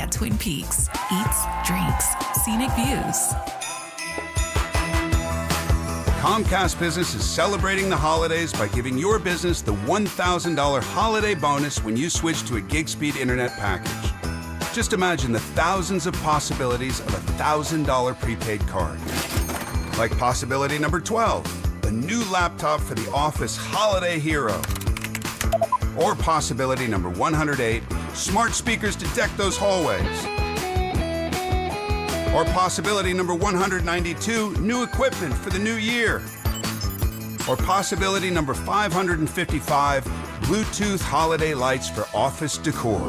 at Twin Peaks. Eats, drinks, scenic views. Comcast Business is celebrating the holidays by giving your business the $1,000 holiday bonus when you switch to a gig speed internet package. Just imagine the thousands of possibilities of a $1,000 prepaid card. Like possibility number 12, a new laptop for the office holiday hero. Or possibility number 108, smart speakers to deck those hallways. Or possibility number 192, new equipment for the new year. Or possibility number 555, Bluetooth holiday lights for office decor.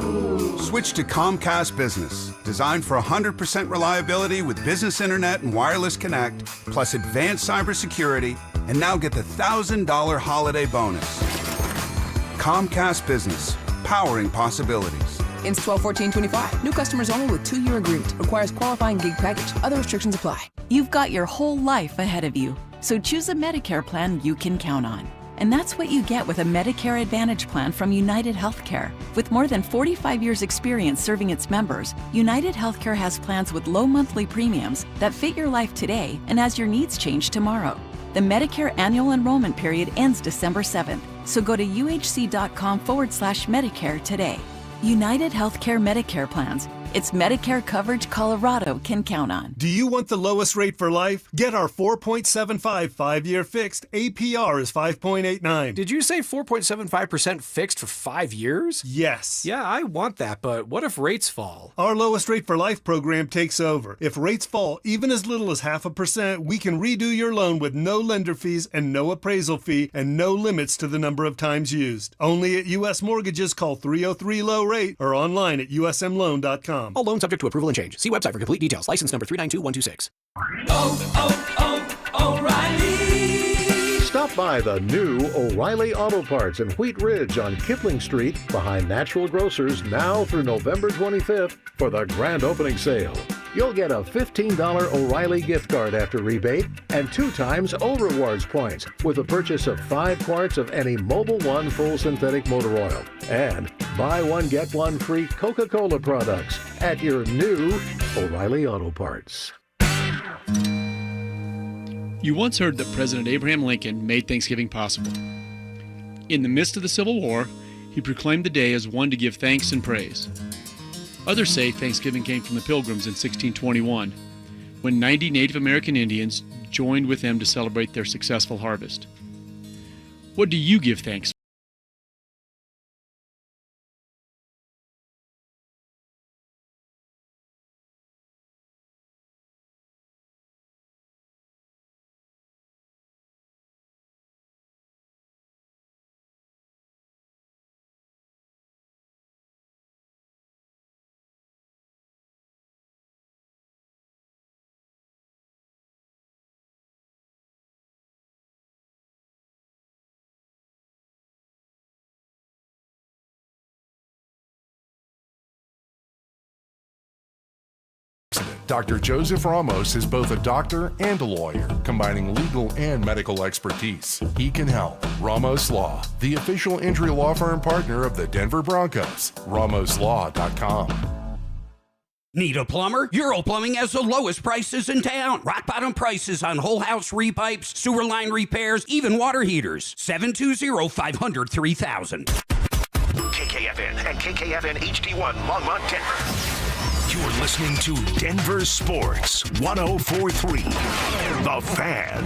Switch to Comcast Business, designed for 100% reliability with business internet and wireless connect, plus advanced cybersecurity, and now get the $1,000 holiday bonus. Comcast Business, powering possibilities. Ends 12/14/25. New customers only with 2-year agreement. Requires qualifying gig package. Other restrictions apply. You've got your whole life ahead of you, so choose a Medicare plan you can count on. And that's what you get with a Medicare Advantage plan from United Healthcare. With more than 45 years experience serving its members, United Healthcare has plans with low monthly premiums that fit your life today and as your needs change tomorrow. The Medicare annual enrollment period ends December 7th, so go to uhc.com/Medicare today. United Healthcare Medicare plans. It's Medicare coverage Colorado can count on. Do you want the lowest rate for life? Get our 4.75 5-year fixed. APR is 5.89. Did you say 4.75% fixed for 5 years? Yes. Yeah, I want that, but what if rates fall? Our lowest rate for life program takes over. If rates fall even as little as 0.5%, we can redo your loan with no lender fees and no appraisal fee and no limits to the number of times used. Only at U.S. Mortgages. Call 303-LOW-RATE or online at usmloan.com. All loans subject to approval and change. See website for complete details. License number 392126. O'Reilly. Stop by the new O'Reilly Auto Parts in Wheat Ridge on Kipling Street behind Natural Grocers now through November 25th for the grand opening sale. You'll get a $15 O'Reilly gift card after rebate and 2 times O Rewards points with the purchase of 5 quarts of any Mobil 1 full synthetic motor oil. And buy 1 get 1 free Coca-Cola products at your new O'Reilly Auto Parts. You once heard that President Abraham Lincoln made Thanksgiving possible. In the midst of the Civil War, he proclaimed the day as one to give thanks and praise. Others say Thanksgiving came from the Pilgrims in 1621, when 90 Native American Indians joined with them to celebrate their successful harvest. What do you give thanks for? Dr. Joseph Ramos is both a doctor and a lawyer, combining legal and medical expertise. He can help. Ramos Law, the official injury law firm partner of the Denver Broncos. RamosLaw.com. Need a plumber? Euro Plumbing has the lowest prices in town. Rock bottom prices on whole house repipes, sewer line repairs, even water heaters. 720-500-3000. KKFN and KKFN HD1 Longmont, Denver. You're listening to Denver Sports 104.3 The Fan.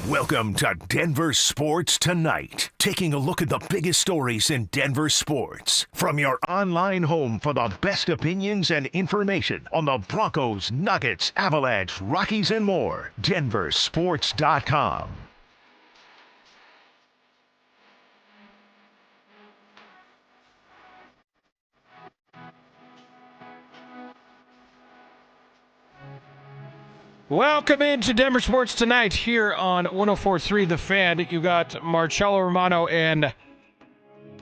Welcome to Denver Sports Tonight. Taking a look at the biggest stories in Denver sports. From your online home for the best opinions and information on the Broncos, Nuggets, Avalanche, Rockies, and more. DenverSports.com. Welcome into Denver Sports Tonight here on 104.3 The Fan. You got Marcello Romano and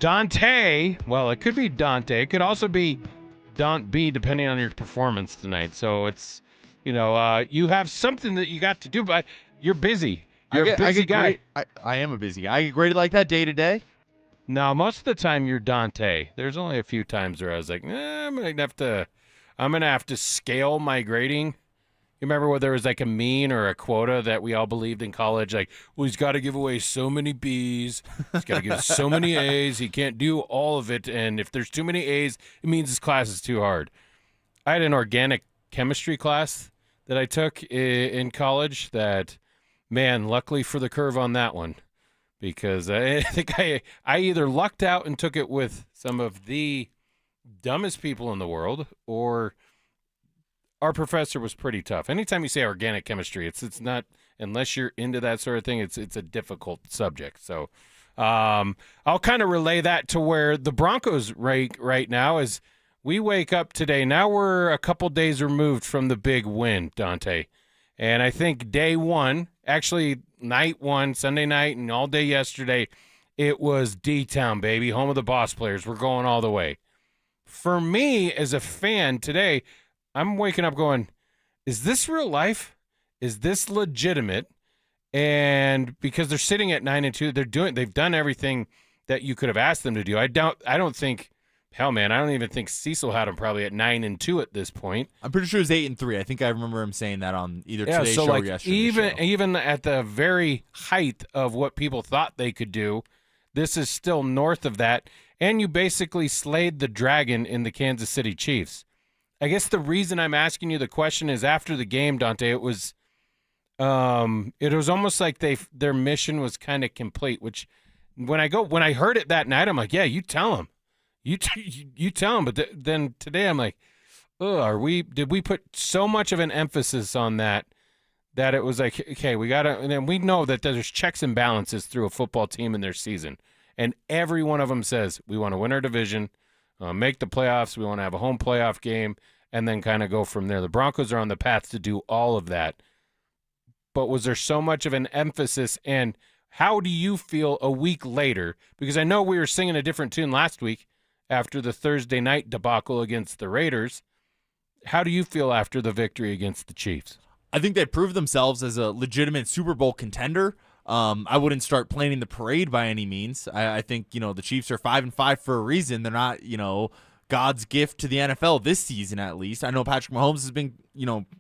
Dante. Well, it could be Dante. It could also be Don't B, depending on your performance tonight. So it's, you have something that you got to do, but you're busy. You're a busy guy. I am a busy guy. I get graded like that day to day. No, most of the time you're Dante. There's only a few times where I was like, I'm gonna have to scale my grading. You remember where there was like a mean or a quota that we all believed in college, like, well, he's got to give away so many B's, he's got to give so many A's, he can't do all of it, and if there's too many A's, it means his class is too hard. I had an organic chemistry class that I took in college that, man, luckily for the curve on that one, because I think I either lucked out and took it with some of the dumbest people in the world, or our professor was pretty tough. Anytime you say organic chemistry, it's not, unless you're into that sort of thing, it's a difficult subject. So I'll kind of relay that to where the Broncos right now is. We wake up today. Now we're a couple days removed from the big win, Dante. And I think day one, actually night one, Sunday night, and all day yesterday, it was D-Town, baby, home of the boss players. We're going all the way. For me, as a fan today, I'm waking up going, is this real life? Is this legitimate? And because they're sitting at 9-2, they've done everything that you could have asked them to do. I don't think, hell, man, I don't even think Cecil had them probably at 9-2 at this point. I'm pretty sure it was 8-3. I think I remember him saying that on either today's show or yesterday's show. Even at the very height of what people thought they could do, this is still north of that. And you basically slayed the dragon in the Kansas City Chiefs. I guess the reason I'm asking you the question is after the game, Dante, it was almost like their mission was kind of complete, which when I heard it that night, I'm like, yeah, you tell them. You tell them. But then today I'm like, did we put so much of an emphasis on that it was like, okay, we got to, and then we know that there's checks and balances through a football team in their season. And every one of them says, we want to win our division, make the playoffs, we want to have a home playoff game, and then kind of go from there. The Broncos are on the path to do all of that. But was there so much of an emphasis, and how do you feel a week later? Because I know we were singing a different tune last week after the Thursday night debacle against the Raiders. How do you feel after the victory against the Chiefs? I think they proved themselves as a legitimate Super Bowl contender. I wouldn't start planning the parade by any means. I think, the Chiefs are 5-5 for a reason. They're not, God's gift to the NFL this season, at least. I know Patrick Mahomes has been,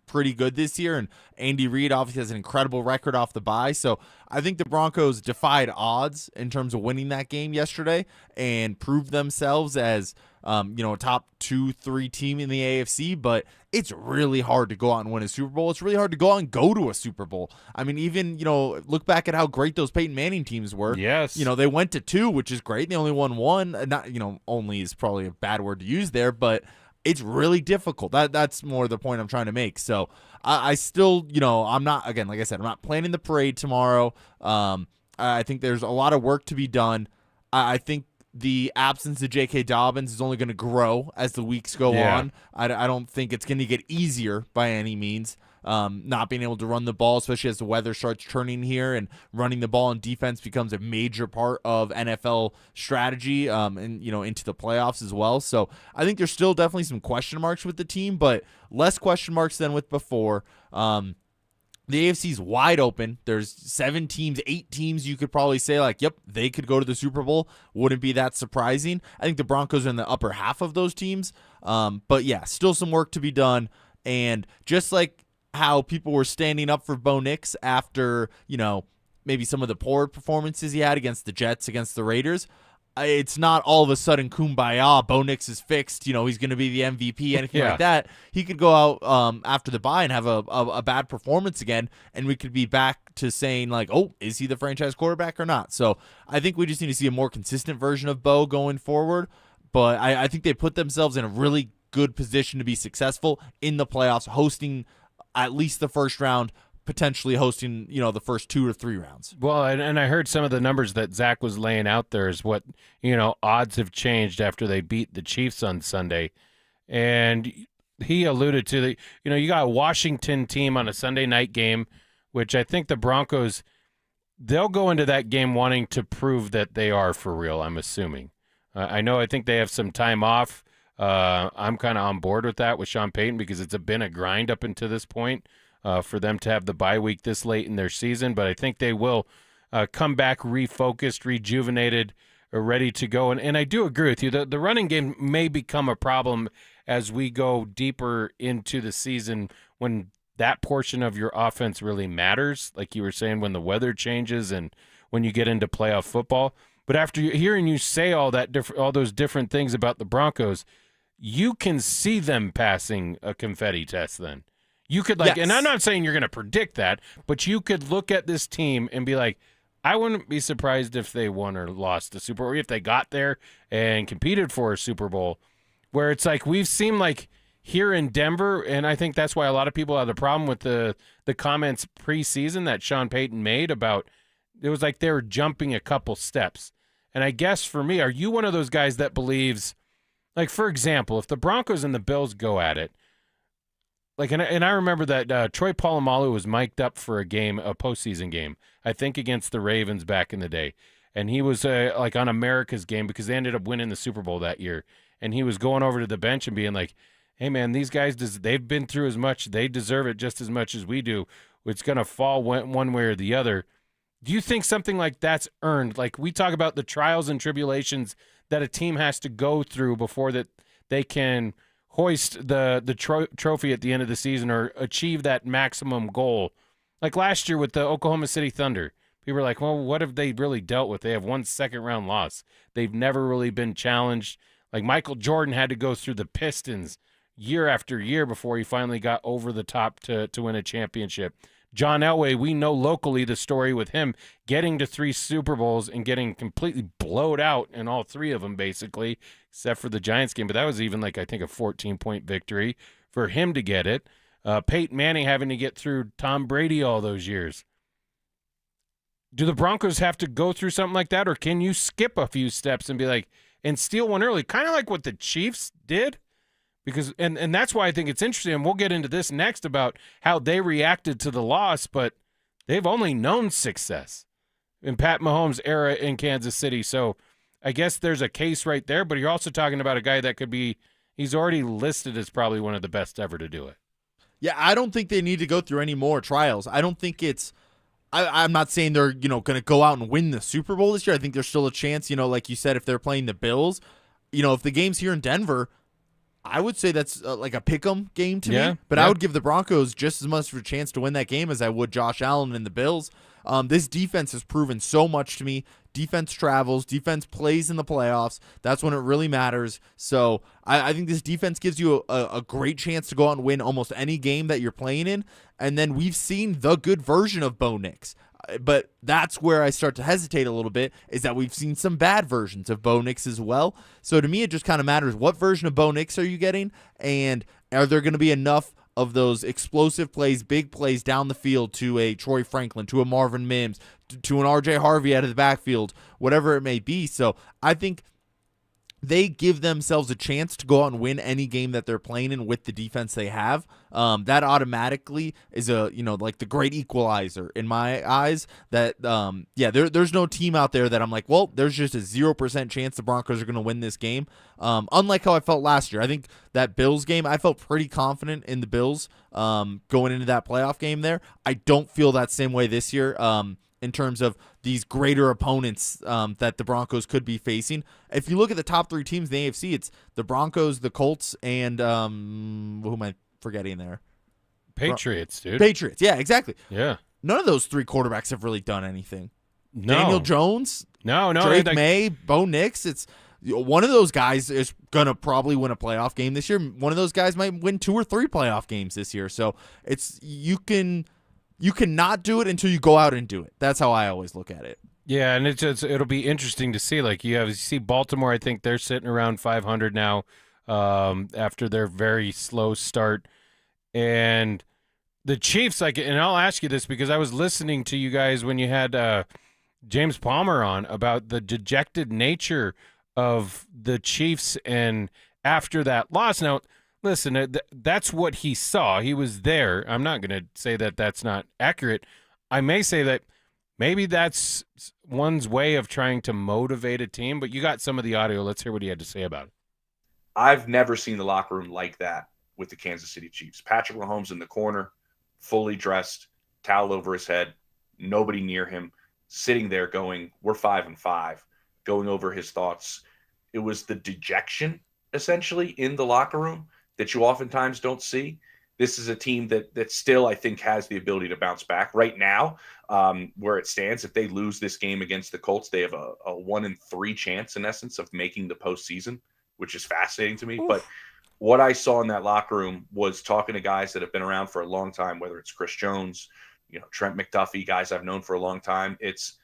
pretty good this year, and Andy Reid obviously has an incredible record off the bye. So I think the Broncos defied odds in terms of winning that game yesterday and proved themselves as, a top 2-3 team in the AFC. But it's really hard to go out and win a Super Bowl. It's really hard to go out and go to a Super Bowl. I mean, even, look back at how great those Peyton Manning teams were. Yes. They went to 2, which is great. They only won 1. Not, only is probably a bad word to use there, but it's really difficult. That's more the point I'm trying to make. So I still, I'm not, again, like I said, I'm not planning the parade tomorrow. I think there's a lot of work to be done. I think the absence of J.K. Dobbins is only going to grow as the weeks go on. I don't think it's going to get easier by any means. Not being able to run the ball, especially as the weather starts turning here, and running the ball and defense becomes a major part of NFL strategy, and into the playoffs as well. So I think there's still definitely some question marks with the team, but less question marks than with before. The AFC's wide open. There's 7 teams, 8 teams you could probably say, like, yep, they could go to the Super Bowl. Wouldn't be that surprising. I think the Broncos are in the upper half of those teams. But, yeah, still some work to be done. And just like how people were standing up for Bo Nix after, maybe some of the poor performances he had against the Jets, against the Raiders, it's not all of a sudden kumbaya, Bo Nix is fixed, he's going to be the MVP, anything like that. He could go out after the bye and have a bad performance again, and we could be back to saying, like, oh, is he the franchise quarterback or not? So I think we just need to see a more consistent version of Bo going forward, but I think they put themselves in a really good position to be successful in the playoffs, hosting at least the first round, potentially hosting, the first 2 or 3 rounds. Well, and I heard some of the numbers that Zach was laying out there is what, odds have changed after they beat the Chiefs on Sunday. And he alluded to the, you got a Washington team on a Sunday night game, which I think the Broncos, they'll go into that game wanting to prove that they are for real, I'm assuming. I think they have some time off. I'm kind of on board with that with Sean Payton because it's been a grind up until this point. For them to have the bye week this late in their season, but I think they will come back refocused, rejuvenated, ready to go. And I do agree with you. The running game may become a problem as we go deeper into the season when that portion of your offense really matters, like you were saying, when the weather changes and when you get into playoff football. But after hearing you say all those different things about the Broncos, you can see them passing a confetti test then. You could Yes. and I'm not saying you're going to predict that, but you could look at this team and be like, I wouldn't be surprised if they won or lost the Super Bowl, or if they got there and competed for a Super Bowl, where it's like we've seen like here in Denver, and I think that's why a lot of people have the problem with the comments preseason that Sean Payton made about it was like they were jumping a couple steps. And I guess for me, are you one of those guys that believes, like, for example, if the Broncos and the Bills go at it, like, and I remember that Troy Polamalu was mic'd up for a postseason game, I think against the Ravens back in the day. And he was like on America's game because they ended up winning the Super Bowl that year. And he was going over to the bench and being like, hey, man, these guys, they've been through as much. They deserve it just as much as we do. It's going to fall one way or the other. Do you think something like that's earned? Like we talk about the trials and tribulations that a team has to go through before that they can hoist the trophy at the end of the season or achieve that maximum goal. Like last year with the Oklahoma City Thunder, people were like, well, what have they really dealt with? They have one second-round loss. They've never really been challenged. Like Michael Jordan had to go through the Pistons year after year before he finally got over the top to win a championship. John Elway, we know locally the story with him getting to 3 Super Bowls and getting completely blowed out in all 3 of them, basically, except for the Giants game. But that was even like, I think, a 14-point victory for him to get it. Peyton Manning having to get through Tom Brady all those years. Do the Broncos have to go through something like that, or can you skip a few steps and be like, and steal one early, kind of like what the Chiefs did? Because and that's why I think it's interesting, and we'll get into this next about how they reacted to the loss, but they've only known success in Pat Mahomes' era in Kansas City. So I guess there's a case right there, but you're also talking about a guy that could be, he's already listed as probably one of the best ever to do it. Yeah, I don't think they need to go through any more trials. I don't think it's I'm not saying they're, going to go out and win the Super Bowl this year. I think there's still a chance, like you said, if they're playing the Bills, if the game's here in Denver, I would say that's like a pick'em game to me, but I would give the Broncos just as much of a chance to win that game as I would Josh Allen and the Bills. This defense has proven so much to me. Defense travels. Defense plays in the playoffs. That's when it really matters. So I think this defense gives you a great chance to go out and win almost any game that you're playing in. And then we've seen the good version of Bo Nix. But that's where I start to hesitate a little bit, is that we've seen some bad versions of Bo Nix as well. So to me, it just kind of matters what version of Bo Nix are you getting, and are there going to be enough of those explosive plays, big plays down the field to a Troy Franklin, to a Marvin Mims, to an RJ Harvey out of the backfield, whatever it may be. So I think they give themselves a chance to go out and win any game that they're playing in with the defense they have. That automatically is like the great equalizer in my eyes. That there's no team out there that I'm like, well, there's just a 0% chance the Broncos are going to win this game. Unlike how I felt last year, I think that Bills game, I felt pretty confident in the Bills going into that playoff game there. I don't feel that same way this year. In terms of these greater opponents that the Broncos could be facing. If you look at the top 3 teams in the AFC, it's the Broncos, the Colts, and who am I forgetting there? Patriots, dude. Patriots, yeah, exactly. Yeah. None of those 3 quarterbacks have really done anything. No. Daniel Jones, no, Drake May, Bo Nix. It's one of those guys is going to probably win a playoff game this year. One of those guys might win 2 or 3 playoff games this year. So you cannot do it until you go out and do it. That's how I always look at it. Yeah, and it'll be interesting to see. Like you see Baltimore, I think they're sitting around 500 now after their very slow start. And the Chiefs, and I'll ask you this because I was listening to you guys when you had James Palmer on about the dejected nature of the Chiefs and after that loss. Now, listen, that's what he saw. He was there. I'm not going to say that that's not accurate. I may say that maybe that's one's way of trying to motivate a team, but you got some of the audio. Let's hear what he had to say about it. I've never seen the locker room like that with the Kansas City Chiefs. Patrick Mahomes in the corner, fully dressed, towel over his head, nobody near him, sitting there going, we're 5-5. going over his thoughts, it was the dejection essentially in the locker room that you oftentimes don't see. This is a team that still, I think, has the ability to bounce back. Right now, where it stands, if they lose this game against the Colts, they have a 1 in 3 chance, in essence, of making the postseason, which is fascinating to me. Oof. But what I saw in that locker room was talking to guys that have been around for a long time, whether it's Chris Jones, Trent McDuffie, guys I've known for a long time. It's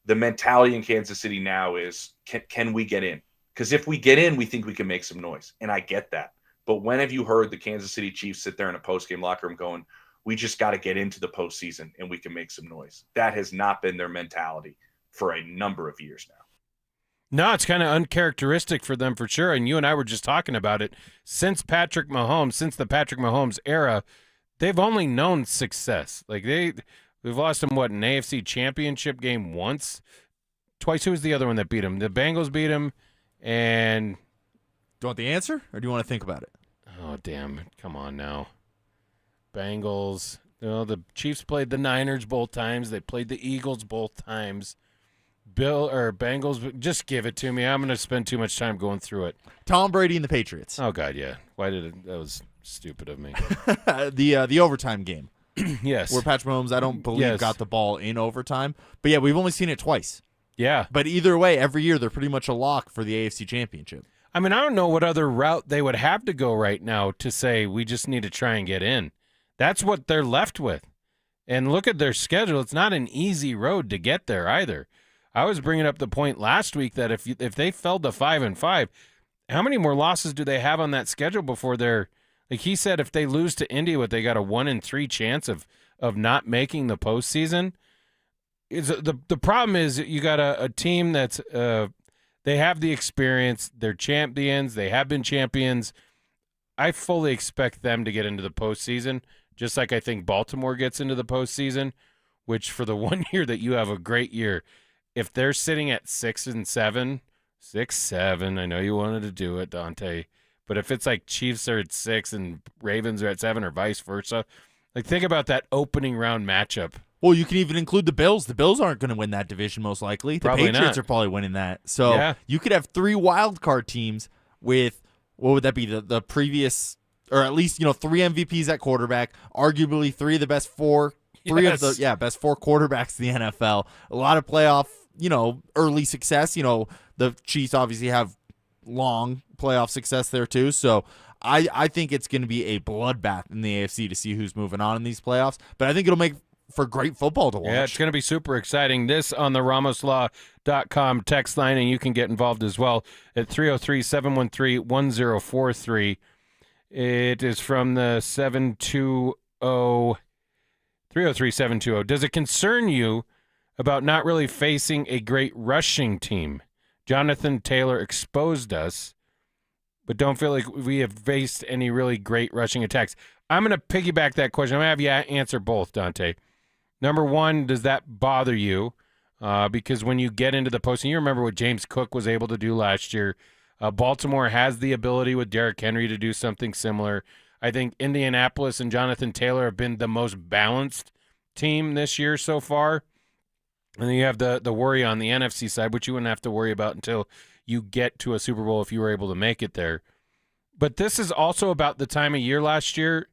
the mentality in Kansas City now is, can we get in? Because if we get in, we think we can make some noise. And I get that. But when have you heard the Kansas City Chiefs sit there in a post-game locker room going, we just got to get into the postseason and we can make some noise? That has not been their mentality for a number of years now. No, it's kind of uncharacteristic for them for sure. And you and I were just talking about it. Since the Patrick Mahomes era, they've only known success. Like we've lost them, an AFC championship game once? Twice. Who was the other one that beat them? The Bengals beat them, and... Do you want the answer, or do you want to think about it? Oh, damn. Come on now. Bengals. The Chiefs played the Niners both times. They played the Eagles both times. Bengals, just give it to me. I'm going to spend too much time going through it. Tom Brady and the Patriots. Oh, God, yeah. That was stupid of me. The overtime game. Yes. Where Patrick Mahomes, I don't believe, got the ball in overtime. But, yeah, we've only seen it twice. Yeah. But either way, every year they're pretty much a lock for the AFC Championship. I mean, I don't know what other route they would have to go right now to say we just need to try and get in. That's what they're left with. And look at their schedule. It's not an easy road to get there either. I was bringing up the point last week that if they fell to 5-5, how many more losses do they have on that schedule before they're – like he said, if they lose to Indy, they got a 1 in 3 chance of not making the postseason. The problem is you got a team that's they have the experience. They're champions. They have been champions. I fully expect them to get into the postseason, just like I think Baltimore gets into the postseason, which for the 1 year that you have a great year, if they're sitting at 6-7, 6-7, I know you wanted to do it, Dante, but if it's like Chiefs are at 6 and Ravens are at 7 or vice versa, like think about that opening round matchup. Well, you can even include the Bills. The Bills aren't going to win that division most likely. The Probably Patriots not. are probably winning that. So you could have 3 wild card teams with, what would that be, the previous, or at least 3 MVPs at quarterback, arguably 3 of the best 4, best 4 quarterbacks in the NFL. A lot of playoff, early success. The Chiefs obviously have long playoff success there too. So I think it's going to be a bloodbath in the AFC to see who's moving on in these playoffs. But I think it'll make for great football to watch. Yeah, it's going to be super exciting. This on the RamosLaw.com text line, and you can get involved as well at 303-713-1043. It is from the 303-720. Does it concern you about not really facing a great rushing team? Jonathan Taylor exposed us, but don't feel like we have faced any really great rushing attacks. I'm going to piggyback that question. I'm going to have you answer both, Dante. Number one, does that bother you? Because when you get into the postseason, you remember what James Cook was able to do last year. Baltimore has the ability with Derrick Henry to do something similar. I think Indianapolis and Jonathan Taylor have been the most balanced team this year so far. And then you have the worry on the NFC side, which you wouldn't have to worry about until you get to a Super Bowl if you were able to make it there. But this is also about the time of year last year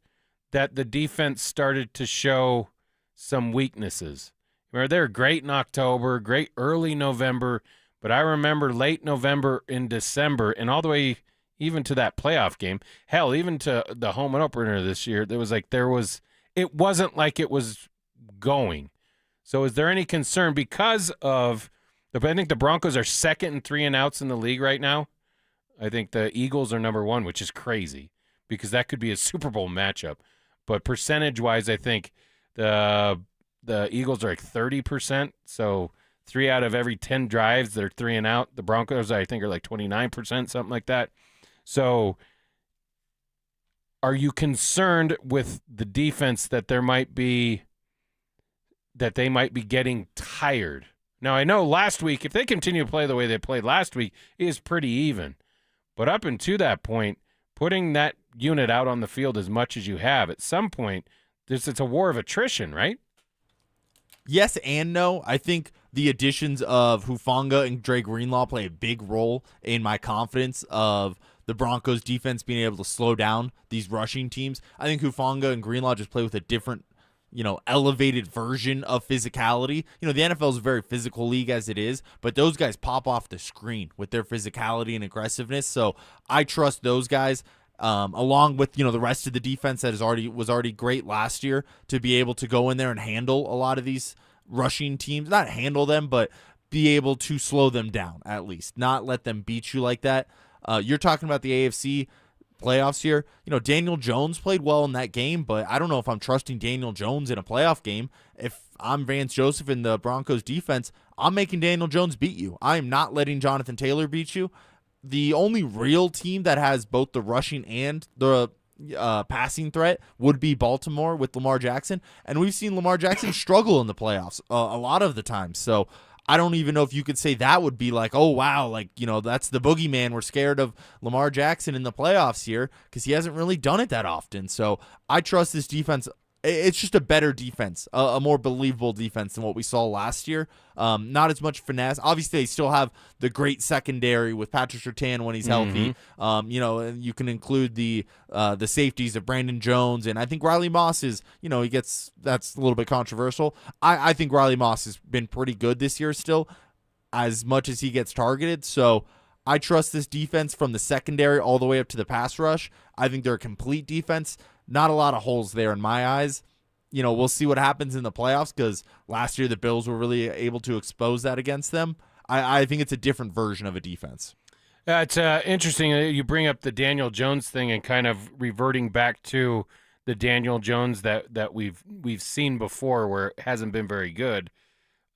that the defense started to show some weaknesses. Remember, they were great in October, great early November, but I remember late November and December and all the way even to that playoff game, hell, even to the home opener this year, it wasn't like it was going. So is there any concern because of I think the Broncos are second in 3 and outs in the league right now. I think the Eagles are number 1, which is crazy because that could be a Super Bowl matchup. But percentage-wise, I think the Eagles are like 30%. So 3 out of every 10 drives, they're 3 and out. The Broncos, I think, are like 29%, something like that. So are you concerned with the defense that they might be getting tired? Now, I know last week, if they continue to play the way they played last week, it is pretty even. But up until that point, putting that unit out on the field as much as you have, at some point, it's a war of attrition, right? Yes and no. I think the additions of Hufanga and Dre Greenlaw play a big role in my confidence of the Broncos defense being able to slow down these rushing teams. I think Hufanga and Greenlaw just play with a different, elevated version of physicality. The NFL is a very physical league as it is, but those guys pop off the screen with their physicality and aggressiveness. So I trust those guys, along with, the rest of the defense that was already great last year, to be able to go in there and handle a lot of these rushing teams. Not handle them, but be able to slow them down, at least. Not let them beat you like that. You're talking about the AFC playoffs here. Daniel Jones played well in that game, but I don't know if I'm trusting Daniel Jones in a playoff game. If I'm Vance Joseph in the Broncos defense, I'm making Daniel Jones beat you. I am not letting Jonathan Taylor beat you. The only real team that has both the rushing and the passing threat would be Baltimore with Lamar Jackson, and we've seen Lamar Jackson struggle in the playoffs a lot of the time. So I don't even know if you could say that would be like, oh, wow, that's the boogeyman. We're scared of Lamar Jackson in the playoffs here because he hasn't really done it that often. So I trust this defense. It's just a better defense, a more believable defense than what we saw last year. Not as much finesse. Obviously, they still have the great secondary with Patrick Surtain when he's healthy. And you can include the safeties of Brandon Jones, and I think Riley Moss is, that's a little bit controversial. I think Riley Moss has been pretty good this year still, as much as he gets targeted. So I trust this defense from the secondary all the way up to the pass rush. I think they're a complete defense. Not a lot of holes there in my eyes. We'll see what happens in the playoffs because last year the Bills were really able to expose that against them. I think it's a different version of a defense. It's interesting you bring up the Daniel Jones thing and kind of reverting back to the Daniel Jones that we've seen before where it hasn't been very good.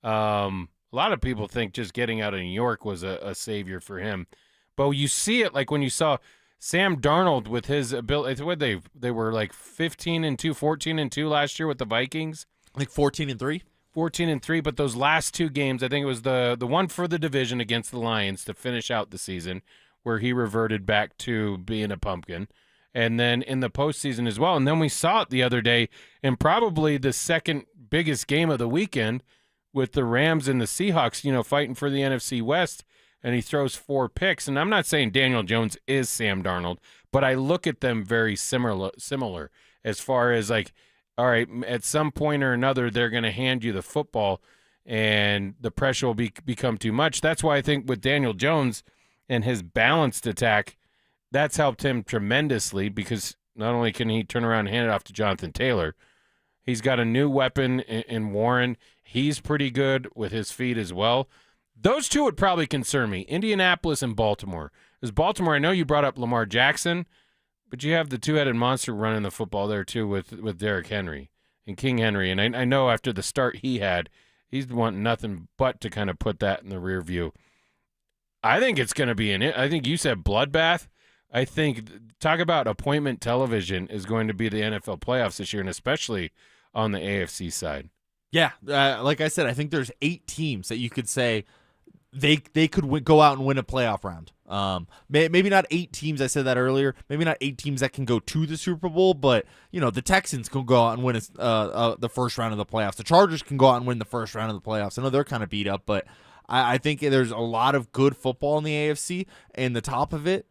A lot of people think just getting out of New York was a savior for him. But you see it like when you saw Sam Darnold with his ability. What they were like 15-2, 14-2 last year with the Vikings. Like 14-3. 14-3, but those last two games, I think it was the one for the division against the Lions to finish out the season, where he reverted back to being a pumpkin, and then in the postseason as well. And then we saw it the other day in probably the second biggest game of the weekend with the Rams and the Seahawks, fighting for the NFC West. And he throws 4 picks. And I'm not saying Daniel Jones is Sam Darnold, but I look at them very similar as far as like, all right, at some point or another, they're going to hand you the football and the pressure will become too much. That's why I think with Daniel Jones and his balanced attack, that's helped him tremendously because not only can he turn around and hand it off to Jonathan Taylor, he's got a new weapon in Warren. He's pretty good with his feet as well. Those two would probably concern me, Indianapolis and Baltimore. Because Baltimore, I know you brought up Lamar Jackson, but you have the two-headed monster running the football there too with Derrick Henry and King Henry. And I know after the start he had, he's wanting nothing but to kind of put that in the rear view. I think it's going to be I think you said bloodbath. I think, talk about appointment television is going to be the NFL playoffs this year, and especially on the AFC side. Yeah, like I said, I think there's 8 teams that you could say they could go out and win a playoff round. Maybe not 8 teams. I said that earlier. Maybe not 8 teams that can go to the Super Bowl, but the Texans can go out and win the first round of the playoffs. The Chargers can go out and win the first round of the playoffs. I know they're kind of beat up, but I think there's a lot of good football in the AFC, and the top of it,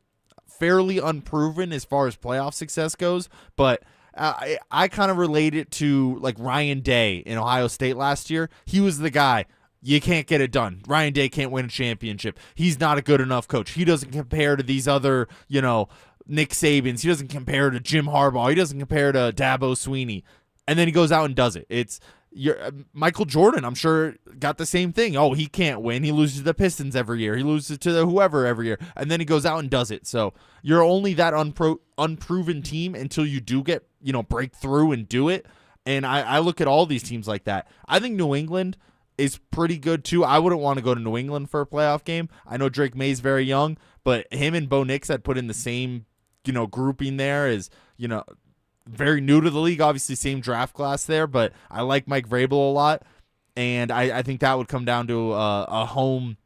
fairly unproven as far as playoff success goes, but I kind of relate it to like Ryan Day in Ohio State last year. He was the guy. You can't get it done. Ryan Day can't win a championship. He's not a good enough coach. He doesn't compare to these other, Nick Sabans. He doesn't compare to Jim Harbaugh. He doesn't compare to Dabo Sweeney. And then he goes out and does it. It's Michael Jordan, I'm sure, got the same thing. Oh, he can't win. He loses to the Pistons every year. He loses to the whoever every year. And then he goes out and does it. So you're only that unproven team until you do get, break through and do it. And I look at all these teams like that. I think New England is pretty good too. I wouldn't want to go to New England for a playoff game. I know Drake May's very young, but him and Bo Nix I'd put in the same, grouping there as, very new to the league, obviously same draft class there, but I like Mike Vrabel a lot, and I think that would come down to a home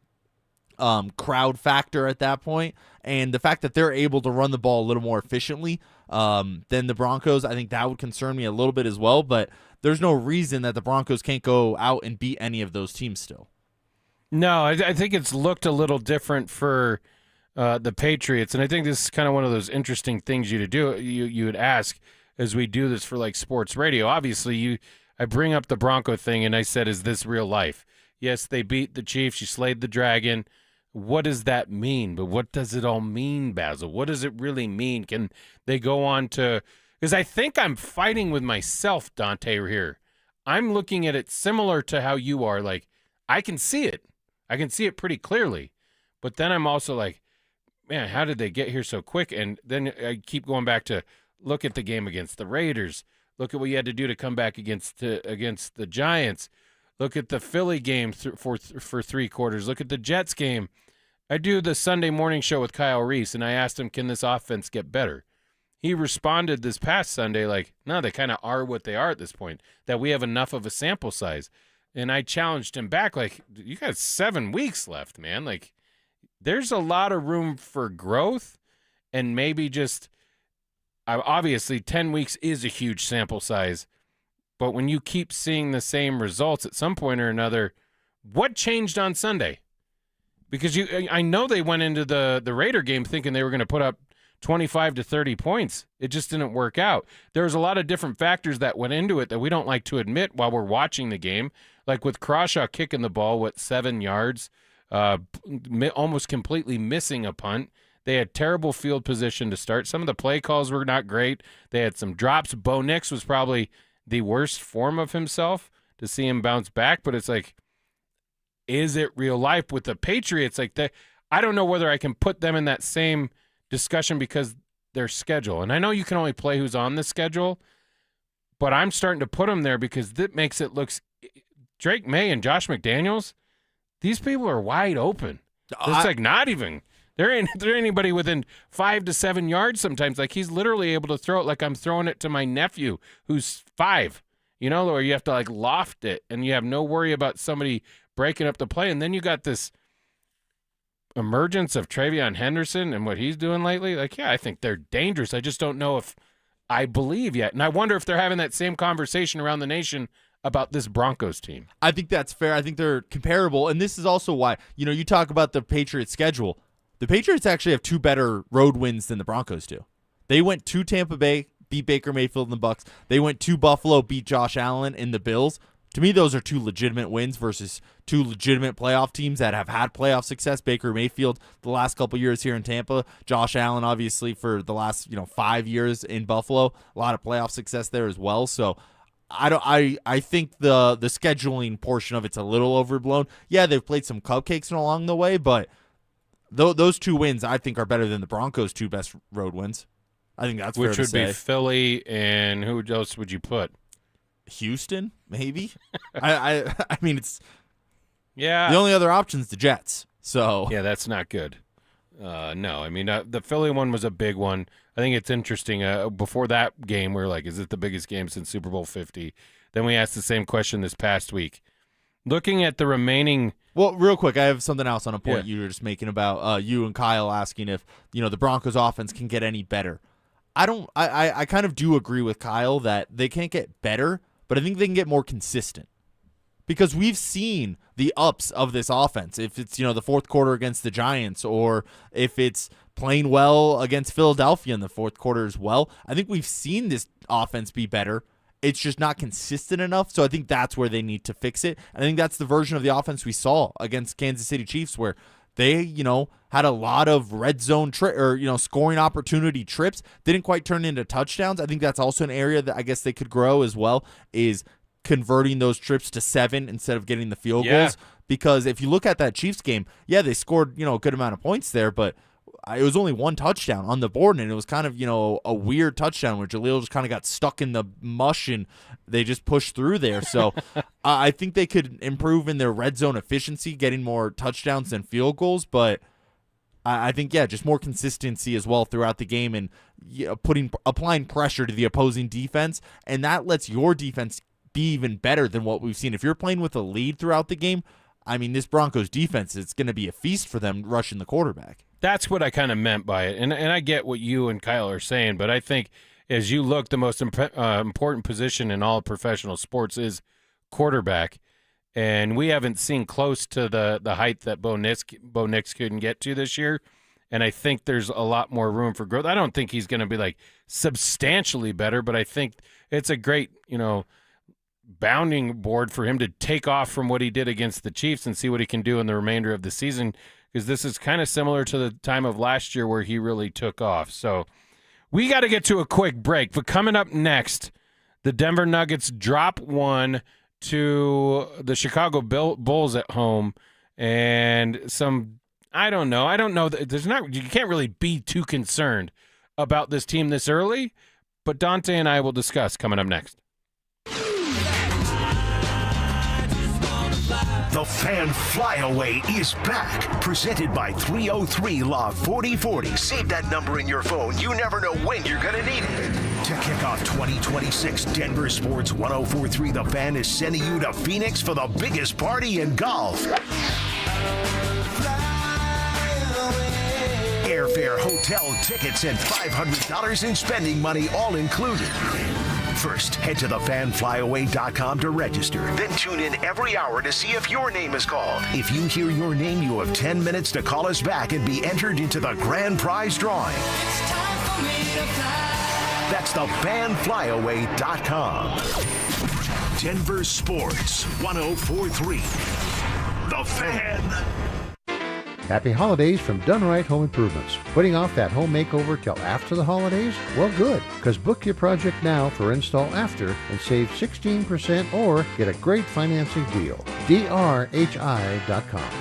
crowd factor at that point, and the fact that they're able to run the ball a little more efficiently than the Broncos, I think that would concern me a little bit as well, but there's no reason that the Broncos can't go out and beat any of those teams still. No, I think it's looked a little different for the Patriots, and I think this is kind of one of those interesting things you would ask as we do this for like sports radio. Obviously, I bring up the Bronco thing, and I said, is this real life? Yes, they beat the Chiefs. You slayed the dragon. What does that mean? But what does it all mean, Basil? What does it really mean? Can they go on to – because I think I'm fighting with myself, Dante, here. I'm looking at it similar to how you are. Like, I can see it. I can see it pretty clearly. But then I'm also like, man, how did they get here so quick? And then I keep going back to look at the game against the Raiders. Look at what you had to do to come back against the Giants. Look at the Philly game for 3 quarters. Look at the Jets game. I do the Sunday morning show with Kyle Reese, and I asked him, can this offense get better? He responded this past Sunday like, no, they kind of are what they are at this point, that we have enough of a sample size. And I challenged him back, like, you got 7 weeks left, man. Like, there's a lot of room for growth, and maybe just obviously 10 weeks is a huge sample size. But when you keep seeing the same results at some point or another, what changed on Sunday? Because I know they went into the Raider game thinking they were going to put up 25 to 30 points. It just didn't work out. There was a lot of different factors that went into it that we don't like to admit while we're watching the game. Like with Crawshaw kicking the ball, 7 yards, almost completely missing a punt. They had terrible field position to start. Some of the play calls were not great. They had some drops. Bo Nix was probably the worst form of himself to see him bounce back. But it's like, is it real life with the Patriots? Like, I don't know whether I can put them in that same discussion because their schedule. And I know you can only play who's on the schedule, but I'm starting to put them there because that makes it look Drake May and Josh McDaniels, these people are wide open. It's like not even. There ain't anybody within 5 to 7 yards sometimes. Like, he's literally able to throw it like I'm throwing it to my nephew who's 5, or you have to like loft it and you have no worry about somebody breaking up the play. And then you got this emergence of Travion Henderson and what he's doing lately. Like, yeah, I think they're dangerous. I just don't know if I believe yet. And I wonder if they're having that same conversation around the nation about this Broncos team. I think that's fair. I think they're comparable. And this is also why, you talk about the Patriots schedule. The Patriots actually have 2 better road wins than the Broncos do. They went to Tampa Bay, beat Baker Mayfield and the Bucks. They went to Buffalo, beat Josh Allen and the Bills. To me, those are 2 legitimate wins versus 2 legitimate playoff teams that have had playoff success. Baker Mayfield the last couple years here in Tampa. Josh Allen, obviously, for the last 5 years in Buffalo. A lot of playoff success there as well. So I think the scheduling portion of it's a little overblown. Yeah, they've played some cupcakes along the way, but those 2 wins I think are better than the Broncos' 2 best road wins. I think that's fair to say. Which would be Philly, and who else would you put? Houston, maybe. I mean, it's the only other option is the Jets. So yeah, that's not good. No, I mean the Philly one was a big one. I think it's interesting. Before that game, we were like, "Is it the biggest game since Super Bowl 50?" Then we asked the same question this past week. Looking at the remaining. Well, real quick, I have something else on a point you were just making about you and Kyle asking if the Broncos offense can get any better. I kind of do agree with Kyle that they can't get better, but I think they can get more consistent. Because we've seen the ups of this offense. If it's, the fourth quarter against the Giants, or if it's playing well against Philadelphia in the fourth quarter as well, I think we've seen this offense be better. It's just not consistent enough. So I think that's where they need to fix it. I think that's the version of the offense we saw against Kansas City Chiefs, where they, had a lot of red zone scoring opportunity trips, didn't quite turn into touchdowns. I think that's also an area that I guess they could grow as well, is converting those trips to 7 instead of getting the field goals. Because if you look at that Chiefs game, they scored, a good amount of points there, but it was only 1 touchdown on the board, and it was kind of, a weird touchdown where Jaleel just kind of got stuck in the mush and they just pushed through there. So I think they could improve in their red zone efficiency, getting more touchdowns than field goals, but I think, just more consistency as well throughout the game, and applying pressure to the opposing defense, and that lets your defense be even better than what we've seen. If you're playing with a lead throughout the game, I mean, this Broncos defense, it's going to be a feast for them rushing the quarterback. That's what I kind of meant by it, and I get what you and Kyle are saying, but I think as you look, the most important position in all professional sports is quarterback, And we haven't seen close to the height that Bo Nix couldn't get to this year. And I think there's a lot more room for growth. I don't think he's going to be like substantially better, but I think it's a great, bounding board for him to take off from what he did against the Chiefs and see what he can do in the remainder of the season, because this is kind of similar to the time of last year where he really took off. So we got to get to a quick break. But coming up next, the Denver Nuggets drop one to the Chicago Bulls at home, and I don't know. You can't really be too concerned about this team this early, but Dante and I will discuss coming up next. The Fan Flyaway is back. Presented by 303 Law 4040. Save that number in your phone. You never know when you're going to need it. To kick off 2026, Denver Sports 1043 The Fan is sending you to Phoenix for the biggest party in golf. Airfare, hotel, tickets, and $500 in spending money all included. First, head to thefanflyaway.com to register. Then tune in every hour to see if your name is called. If you hear your name, you have 10 minutes to call us back and be entered into the grand prize drawing. It's time for me to fly. That's thefanflyaway.com. Denver Sports 1043. The Fan. Happy holidays from Done Right Home Improvements. Putting off that home makeover till after the holidays? Well, good, because book your project now for install after and save 16% or get a great financing deal. drhi.com.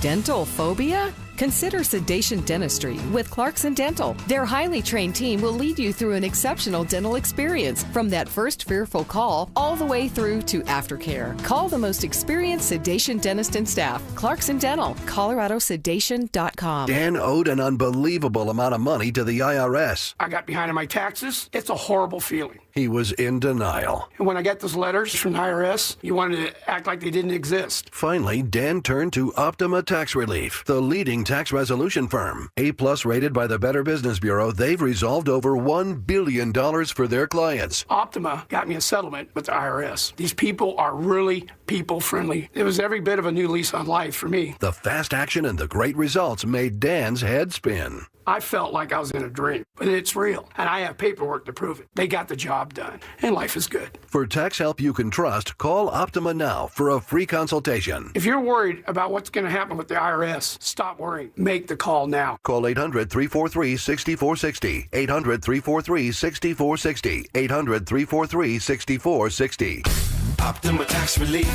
Dental phobia? Consider Sedation Dentistry with Clarkson Dental. Their highly trained team will lead you through an exceptional dental experience from that first fearful call all the way through to aftercare. Call the most experienced sedation dentist and staff. Clarkson Dental, coloradosedation.com. Dan owed an unbelievable amount of money to the IRS. I got behind on my taxes. It's a horrible feeling. He was in denial. And when I got those letters from the IRS, you wanted to act like they didn't exist. Finally, Dan turned to Optima Tax Relief, the leading tax resolution firm. A-plus rated by the Better Business Bureau, they've resolved over $1 billion for their clients. Optima got me a settlement with the IRS. These people are really people-friendly. It was every bit of a new lease on life for me. The fast action and the great results made Dan's head spin. I felt like I was in a dream, but it's real, and I have paperwork to prove it. They got the job done, and life is good. For tax help you can trust, call Optima now for a free consultation. If you're worried about what's going to happen with the IRS, stop worrying. Make the call now. Call 800-343-6460. 800-343-6460. 800-343-6460. Optima Tax Relief.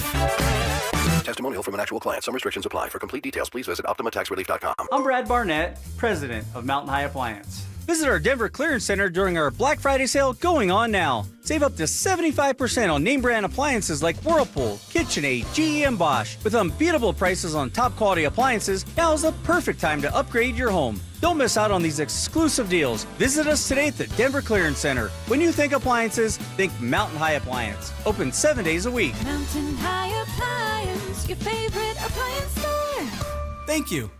Testimonial from an actual client. Some restrictions apply. For complete details, please visit OptimaTaxRelief.com. I'm Brad Barnett, president of Mountain High Appliance. Visit our Denver Clearance Center during our Black Friday sale going on now. Save up to 75% on name brand appliances like Whirlpool, KitchenAid, GE, and Bosch. With unbeatable prices on top quality appliances, now is the perfect time to upgrade your home. Don't miss out on these exclusive deals. Visit us today at the Denver Clearance Center. When you think appliances, think Mountain High Appliance. Open 7 days a week. Mountain High Appliance, your favorite appliance store. Thank you.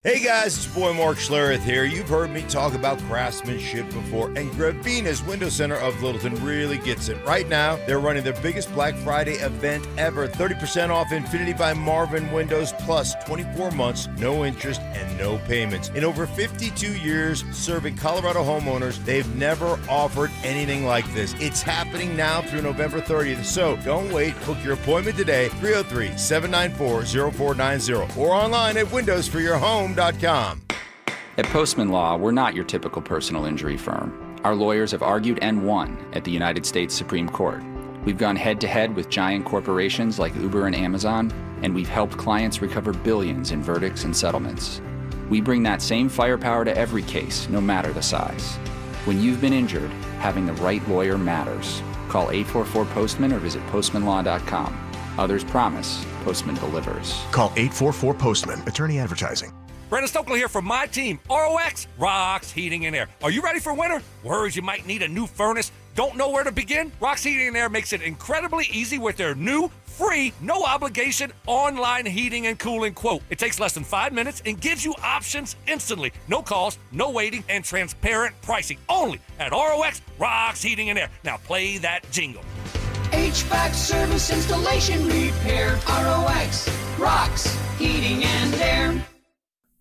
Hey guys, it's your boy Mark Schlereth here. You've heard me talk about craftsmanship before, and Gravina's Window Center of Littleton really gets it. Right now, they're running their biggest Black Friday event ever. 30% off Infinity by Marvin windows, plus 24 months, no interest, and no payments. In over 52 years serving Colorado homeowners, they've never offered anything like this. It's happening now through November 30th, so don't wait. Book your appointment today, 303-794-0490, or online at windowsforyourhome.com. At Postman Law, we're not your typical personal injury firm. Our lawyers have argued and won at the United States Supreme Court. We've gone head-to-head with giant corporations like Uber and Amazon, and we've helped clients recover billions in verdicts and settlements. We bring that same firepower to every case, no matter the size. When you've been injured, having the right lawyer matters. Call 844-POSTMAN or visit postmanlaw.com. Others promise, Postman delivers. Call 844-POSTMAN. Attorney Advertising. Brandon Stokely here from my team, ROX Rocks Heating and Air. Are you ready for winter? Worries you might need a new furnace? Don't know where to begin? Rocks Heating and Air makes it incredibly easy with their new, free, no obligation online heating and cooling quote. It takes less than 5 minutes and gives you options instantly. No calls, no waiting, and transparent pricing. Only at ROX Rocks Heating and Air. Now play that jingle. HVAC service, installation, repair. ROX rocks heating and air.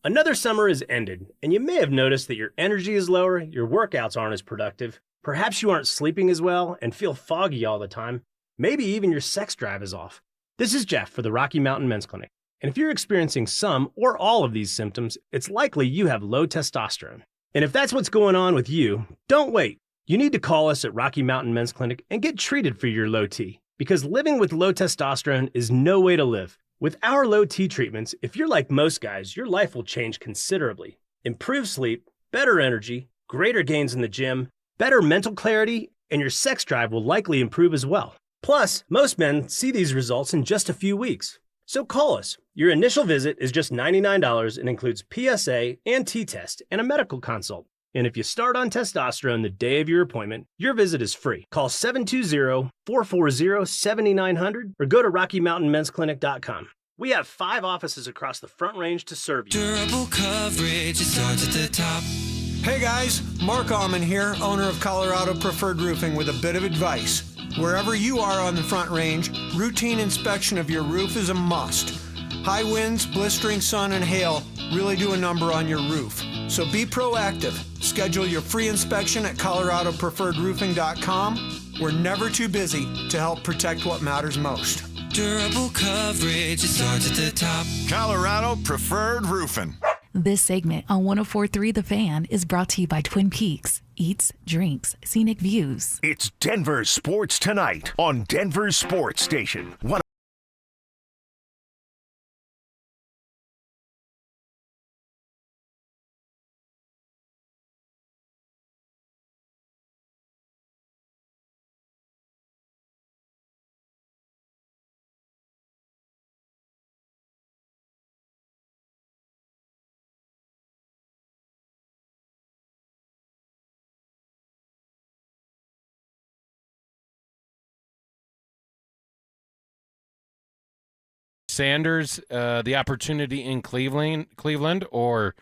Another summer has ended, and you may have noticed that your energy is lower, your workouts aren't as productive, perhaps you aren't sleeping as well and feel foggy all the time, maybe even your sex drive is off. This is Jeff for the Rocky Mountain Men's Clinic, and if you're experiencing some or all of these symptoms, it's likely you have low testosterone. And if that's what's going on with you, don't wait. You need to call us at Rocky Mountain Men's Clinic and get treated for your low T, because living with low testosterone is no way to live. With our low T treatments, if you're like most guys, your life will change considerably. Improved sleep, better energy, greater gains in the gym, better mental clarity, and your sex drive will likely improve as well. Plus, most men see these results in just a few weeks. So call us. Your initial visit is just $99 and includes PSA and T-test and a medical consult. And if you start on testosterone the day of your appointment, your visit is free. Call 720-440-7900 or go to RockyMountainMen'sClinic.com. We have 5 offices across the Front Range to serve you. Durable coverage, it starts at the top. Hey guys, Mark Alman here, owner of Colorado Preferred Roofing, with a bit of advice. Wherever you are on the Front Range, routine inspection of your roof is a must. High winds, blistering sun, and hail really do a number on your roof. So be proactive. Schedule your free inspection at coloradopreferredroofing.com. We're never too busy to help protect what matters most. Durable coverage, it starts at the top. Colorado Preferred Roofing. This segment on 104.3 The Fan is brought to you by Twin Peaks. Eats, drinks, scenic views. It's Denver Sports Tonight on Denver Sports Station. Sanders, the opportunity in Cleveland, or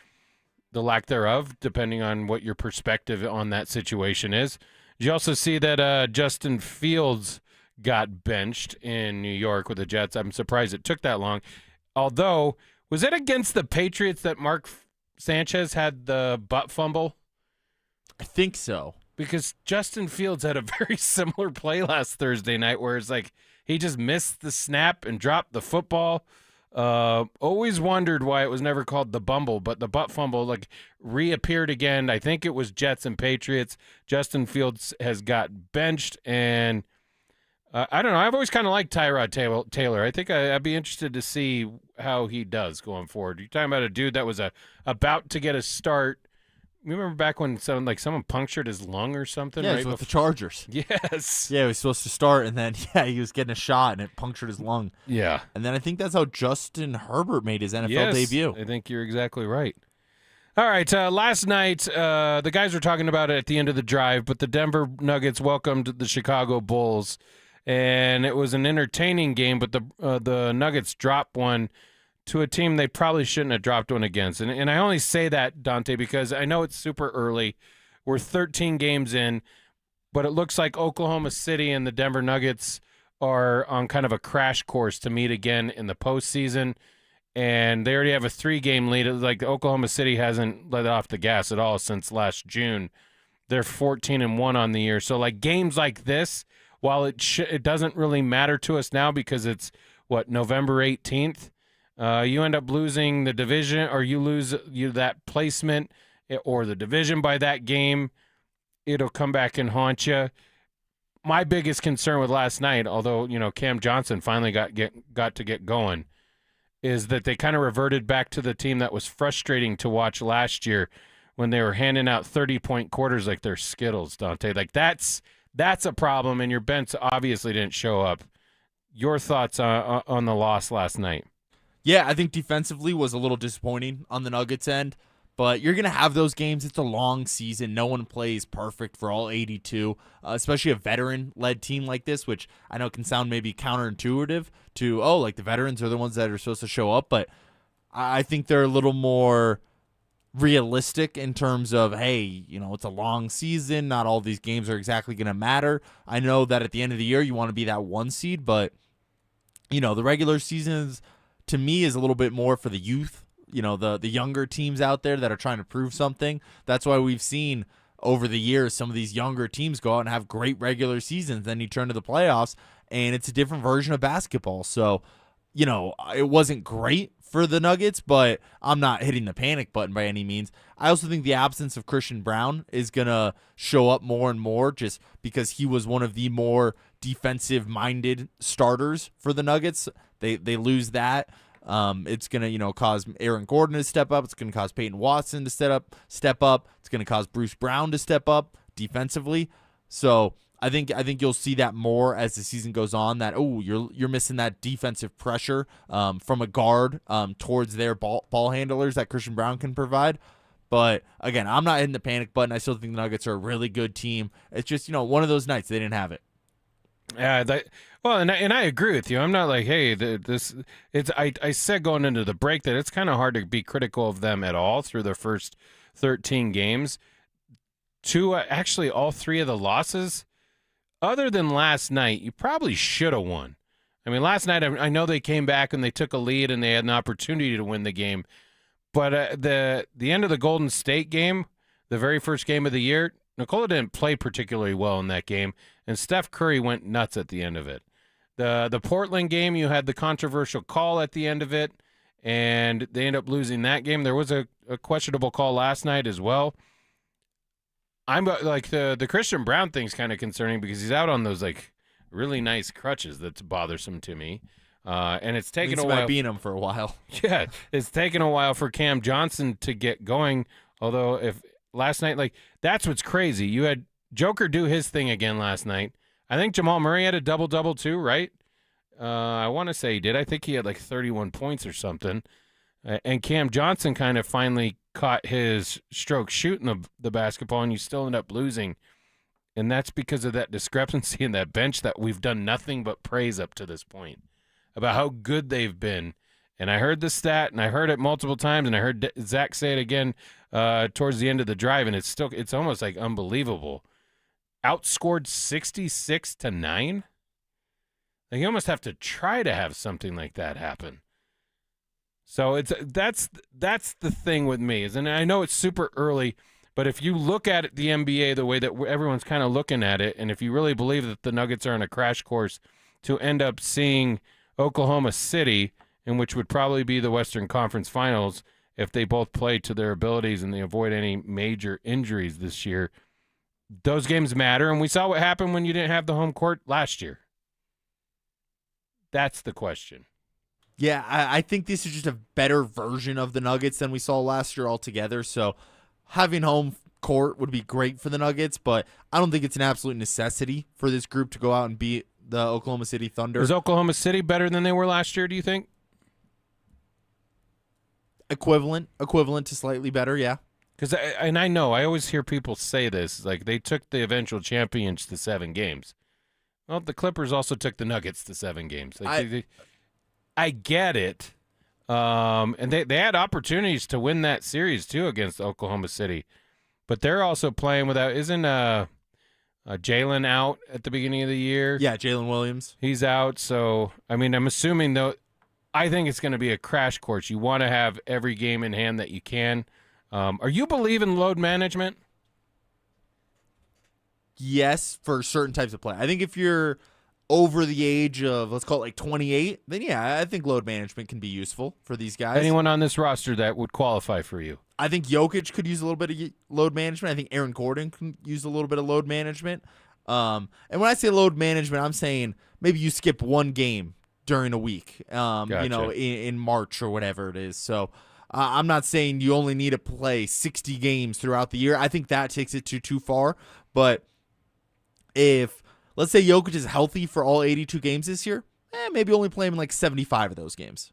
the lack thereof, depending on what your perspective on that situation is. Did you also see that Justin Fields got benched in New York with the Jets? I'm surprised it took that long. Although, was it against the Patriots that Mark Sanchez had the butt fumble? I think so. Because Justin Fields had a very similar play last Thursday night where it's like he just missed the snap and dropped the football. Always wondered why it was never called the bumble, but the butt fumble reappeared again. I think it was Jets and Patriots. Justin Fields has got benched, and I don't know. I've always kind of liked Tyrod Taylor. I think I'd be interested to see how he does going forward. You're talking about a dude that was about to get a start. You remember back when someone punctured his lung or something? Yeah, right with the Chargers. Yes. Yeah, he was supposed to start, and then he was getting a shot, and it punctured his lung. Yeah. And then I think that's how Justin Herbert made his NFL debut. I think you're exactly right. All right, last night, the guys were talking about it at the end of the drive, but the Denver Nuggets welcomed the Chicago Bulls, and it was an entertaining game, but the Nuggets dropped one to a team they probably shouldn't have dropped one against. And I only say that, Dante, because I know it's super early. We're 13 games in, but it looks like Oklahoma City and the Denver Nuggets are on kind of a crash course to meet again in the postseason. And they already have a 3-game lead. Like Oklahoma City hasn't let off the gas at all since last June. They're 14-1 on the year. So games like this, while it doesn't really matter to us now because it's November 18th. You end up losing the division, or you lose that placement or the division by that game. It'll come back and haunt you. My biggest concern with last night, although Cam Johnson finally got to get going, is that they kind of reverted back to the team that was frustrating to watch last year when they were handing out 30-point quarters like they're Skittles, Dante. That's a problem, and your bench obviously didn't show up. Your thoughts on the loss last night? Yeah, I think defensively was a little disappointing on the Nuggets end, but you're going to have those games. It's a long season. No one plays perfect for all 82, especially a veteran-led team like this, which I know can sound maybe counterintuitive to, the veterans are the ones that are supposed to show up, but I think they're a little more realistic in terms of, hey, you know, it's a long season. Not all these games are exactly going to matter. I know that at the end of the year you want to be that 1 seed, but, you know, the regular seasons to me is a little bit more for the youth, you know, the younger teams out there that are trying to prove something. That's why we've seen over the years some of these younger teams go out and have great regular seasons. Then you turn to the playoffs, and it's a different version of basketball. So, you know, it wasn't great for the Nuggets, but I'm not hitting the panic button by any means. I also think the absence of Christian Brown is going to show up more and more just because he was one of the more defensive-minded starters for the Nuggets. They lose that. It's going to, you know, cause Aaron Gordon to step up. It's going to cause Peyton Watson to step up. It's going to cause Bruce Brown to step up defensively. So I think you'll see that more as the season goes on, that, oh, you're missing that defensive pressure from a guard towards their ball handlers that Christian Brown can provide. But, again, I'm not hitting the panic button. I still think the Nuggets are a really good team. It's just, you know, one of those nights they didn't have it. Yeah, and I agree with you. I'm not like, hey, I said going into the break that it's kind of hard to be critical of them at all through their first 13 games. Actually, all 3 of the losses, other than last night, you probably should have won. I mean, last night, I know they came back and they took a lead and they had an opportunity to win the game. But the end of the Golden State game, the very first game of the year, Nikola didn't play particularly well in that game, and Steph Curry went nuts at the end of it. The Portland game, you had the controversial call at the end of it, and they ended up losing that game. There was a questionable call last night as well. I'm like the Christian Brown thing's kind of concerning because he's out on those like really nice crutches. That's bothersome to me, and it's taken a while. Being him for a while. Yeah, it's taken a while for Cam Johnson to get going. Although if last night, like that's what's crazy. You had Joker do his thing again last night. I think Jamal Murray had a double-double too, right? I want to say he did. I think he had like 31 points or something. And Cam Johnson kind of finally caught his stroke shooting the basketball, and you still end up losing. And that's because of that discrepancy in that bench that we've done nothing but praise up to this point about how good they've been. And I heard the stat, and I heard it multiple times, and I heard Zach say it again towards the end of the drive, and it's almost like unbelievable. Outscored 66-9? Like you almost have to try to have something like that happen. So that's the thing with me, and I know it's super early, but if you look at it, the NBA the way that everyone's kind of looking at it, and if you really believe that the Nuggets are on a crash course to end up seeing Oklahoma City, in which would probably be the Western Conference Finals if they both play to their abilities and they avoid any major injuries this year, those games matter, and we saw what happened when you didn't have the home court last year. That's the question. Yeah, I think this is just a better version of the Nuggets than we saw last year altogether. So having home court would be great for the Nuggets, but I don't think it's an absolute necessity for this group to go out and beat the Oklahoma City Thunder. Is Oklahoma City better than they were last year, do you think? Equivalent to slightly better, yeah. Because I know, I always hear people say this, like they took the eventual champions to 7 games. Well, the Clippers also took the Nuggets to 7 games. Like I get it. And they had opportunities to win that series, too, against Oklahoma City. But they're also playing without – isn't Jalen out at the beginning of the year? Yeah, Jalen Williams. He's out. So, I mean, I'm assuming, though, I think it's going to be a crash course. You want to have every game in hand that you can. Are you believing load management? Yes, for certain types of play. I think if you're over the age of, let's call it like 28, then yeah, I think load management can be useful for these guys. Anyone on this roster that would qualify for you? I think Jokic could use a little bit of load management. I think Aaron Gordon can use a little bit of load management. And when I say load management, I'm saying maybe you skip one game during a week, Gotcha. you know, in March or whatever it is. So I'm not saying you only need to play 60 games throughout the year. I think that takes it too far. But if, let's say Jokic is healthy for all 82 games this year, maybe only play him in like 75 of those games.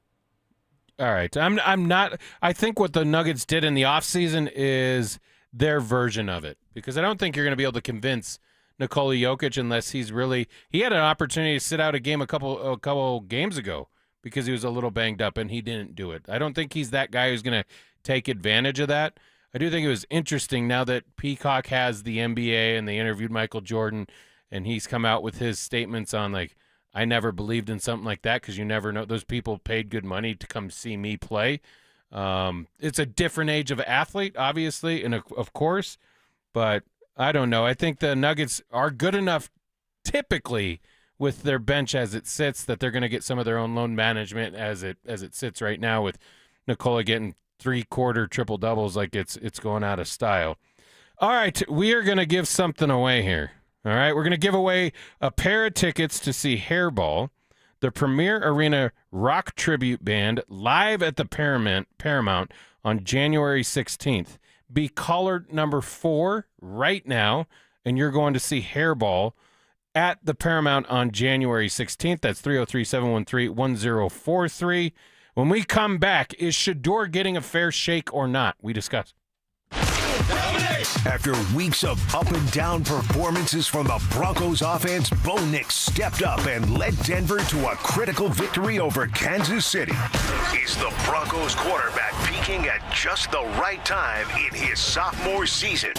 All right. I'm not – I think what the Nuggets did in the offseason is their version of it, because I don't think you're going to be able to convince Nikola Jokic unless he's really – he had an opportunity to sit out a game a couple games ago because he was a little banged up, and he didn't do it. I don't think he's that guy who's going to take advantage of that. I do think it was interesting now that Peacock has the NBA and they interviewed Michael Jordan, and he's come out with his statements on, like, I never believed in something like that because you never know. Those people paid good money to come see me play. It's a different age of athlete, obviously, and of course, but I don't know. I think the Nuggets are good enough typically with their bench as it sits that they're going to get some of their own load management as it sits right now, with Nikola getting 3-quarter triple doubles like it's going out of style. All right, we are going to give something away here. All right, we're going to give away a pair of tickets to see Hairball, the Premier Arena rock tribute band, live at the Paramount on January 16th. Be caller number 4 right now, and you're going to see Hairball at the Paramount on January 16th. That's 303-713-1043. When we come back, is Shedeur getting a fair shake or not? We discuss. After weeks of up and down performances from the Broncos offense, Bo Nix stepped up and led Denver to a critical victory over Kansas City. Is the Broncos quarterback peaking at just the right time in his sophomore season?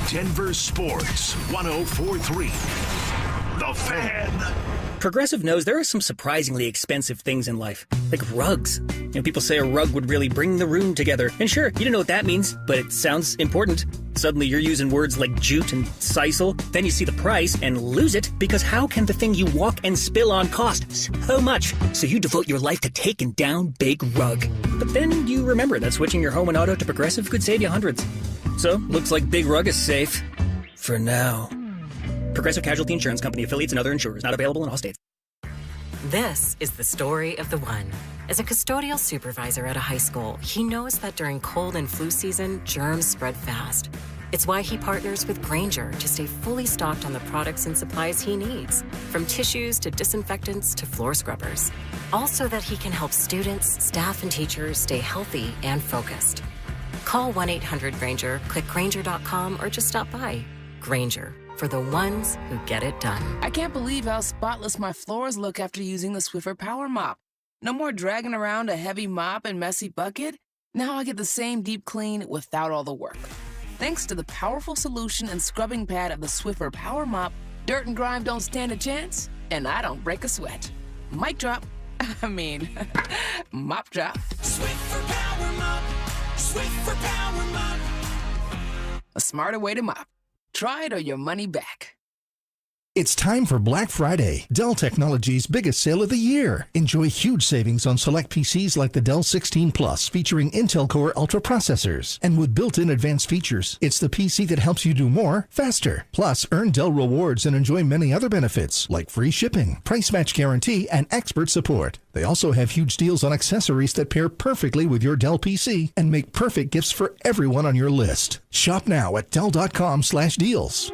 Denver Sports 104.3. The Fan. Progressive knows there are some surprisingly expensive things in life, like rugs. People say a rug would really bring the room together. And sure, you don't know what that means, but it sounds important. Suddenly you're using words like jute and sisal. Then you see the price and lose it, because how can the thing you walk and spill on cost so much? So you devote your life to taking down Big Rug. But then you remember that switching your home and auto to Progressive could save you hundreds. So, looks like Big Rug is safe. For now. Progressive Casualty Insurance Company, affiliates, and other insurers. Not available in all states. This is the story of the one. As a custodial supervisor at a high school, he knows that during cold and flu season, germs spread fast. It's why he partners with Grainger to stay fully stocked on the products and supplies he needs, from tissues to disinfectants to floor scrubbers. Also that he can help students, staff, and teachers stay healthy and focused. Call 1-800-GRAINGER, click Grainger.com, or just stop by. Grainger, for the ones who get it done. I can't believe how spotless my floors look after using the Swiffer Power Mop. No more dragging around a heavy mop and messy bucket. Now I get the same deep clean without all the work. Thanks to the powerful solution and scrubbing pad of the Swiffer Power Mop, dirt and grime don't stand a chance, and I don't break a sweat. Mic drop. Mop drop. Swiffer Power Mop. Swiffer Power Mop. A smarter way to mop. Try it or your money back. It's time for Black Friday, Dell Technologies' biggest sale of the year. Enjoy huge savings on select PCs like the Dell 16 Plus, featuring Intel Core Ultra processors. And with built-in advanced features, it's the PC that helps you do more, faster. Plus, earn Dell rewards and enjoy many other benefits, like free shipping, price match guarantee, and expert support. They also have huge deals on accessories that pair perfectly with your Dell PC and make perfect gifts for everyone on your list. Shop now at Dell.com/deals.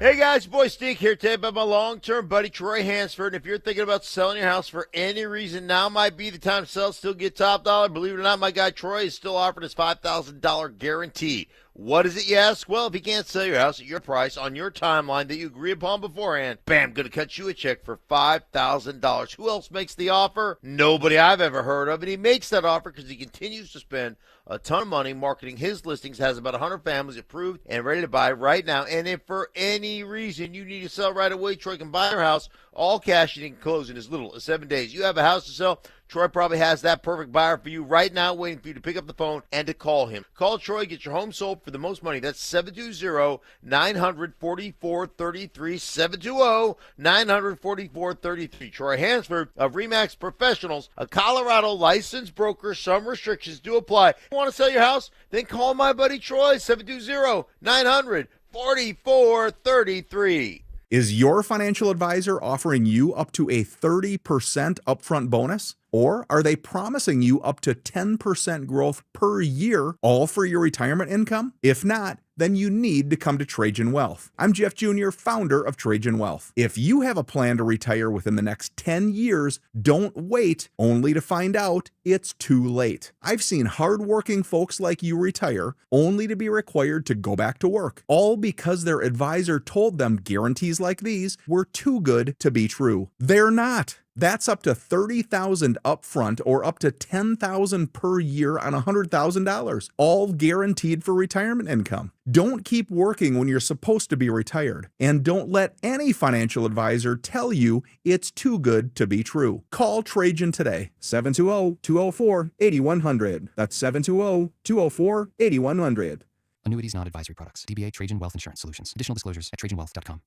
Hey guys, boy Steve here today about my long-term buddy Troy Hansford. And if you're thinking about selling your house for any reason, now might be the time to sell, still get top dollar. Believe it or not, my guy Troy is still offering his $5,000 guarantee. What is it, you ask? Well, if you can't sell your house at your price on your timeline that you agree upon beforehand, bam, going to cut you a check for $5,000. Who else makes the offer? Nobody I've ever heard of. And he makes that offer because he continues to spend a ton of money marketing his listings, has about 100 families approved and ready to buy right now. And if for any reason you need to sell right away, Troy can buy your house, all cash, and he can close in as little as 7 days. You have a house to sell, Troy probably has that perfect buyer for you right now, waiting for you to pick up the phone and to call him. Call Troy, get your home sold for the most money. That's 720-900-4433, 720-900-4433. Troy Hansford of RE/MAX Professionals, a Colorado licensed broker. Some restrictions do apply. Want to sell your house? Then call my buddy Troy, 720-900-4433. Is your financial advisor offering you up to a 30% upfront bonus? Or are they promising you up to 10% growth per year, all for your retirement income? If not, then you need to come to Trajan Wealth. I'm Jeff Jr., founder of Trajan Wealth. If you have a plan to retire within the next 10 years, don't wait only to find out it's too late. I've seen hardworking folks like you retire only to be required to go back to work, all because their advisor told them guarantees like these were too good to be true. They're not. That's up to $30,000 upfront or up to $10,000 per year on $100,000, all guaranteed for retirement income. Don't keep working when you're supposed to be retired, and don't let any financial advisor tell you it's too good to be true. Call Trajan today, 720-204-8100. That's 720-204-8100. Annuities not advisory products. DBA Trajan Wealth Insurance Solutions. Additional disclosures at trajanwealth.com.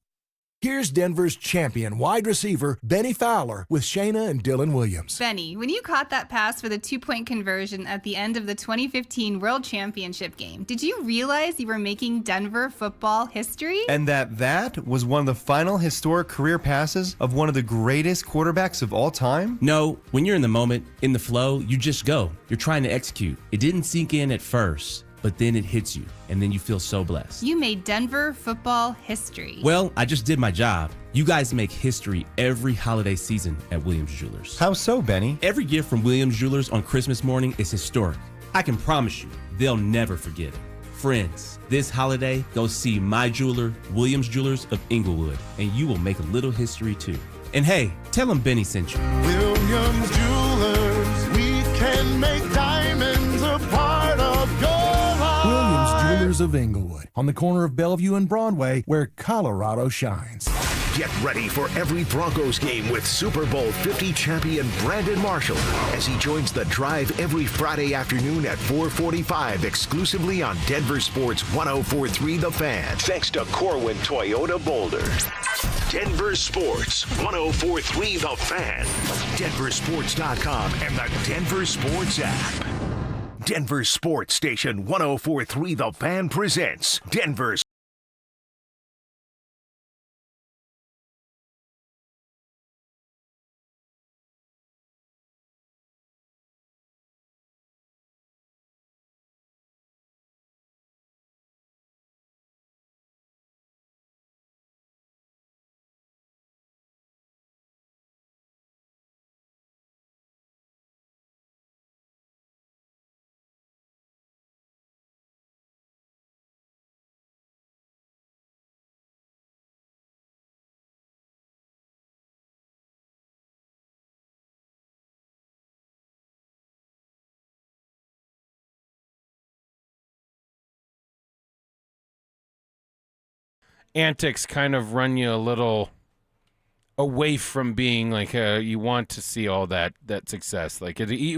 Here's Denver's champion wide receiver, Benny Fowler, with Shayna and Dylan Williams. Benny, when you caught that pass for the 2-point conversion at the end of the 2015 World Championship game, did you realize you were making Denver football history? And that was one of the final historic career passes of one of the greatest quarterbacks of all time? No, when you're in the moment, in the flow, you just go. You're trying to execute. It didn't sink in at first, but then it hits you, and then you feel so blessed. You made Denver football history. Well, I just did my job. You guys make history every holiday season at Williams Jewelers. How so, Benny? Every gift from Williams Jewelers on Christmas morning is historic. I can promise you, they'll never forget it. Friends, this holiday, go see my jeweler, Williams Jewelers of Inglewood, and you will make a little history too. And hey, tell them Benny sent you. Williams Jewelers, we can make diamonds a part of your life. Williams Jewelers of Inglewood, on the corner of Bellevue and Broadway, where Colorado shines. Get ready for every Broncos game with Super Bowl 50 champion Brandon Marshall as he joins the drive every Friday afternoon at 4:45 exclusively on Denver Sports 104.3 The Fan. Thanks to Corwin Toyota Boulder. Denver Sports 104.3 The Fan. DenverSports.com and the Denver Sports app. Denver Sports Station 104.3 The Fan presents Denver's antics kind of run you a little away from being like you want to see all that success. Like he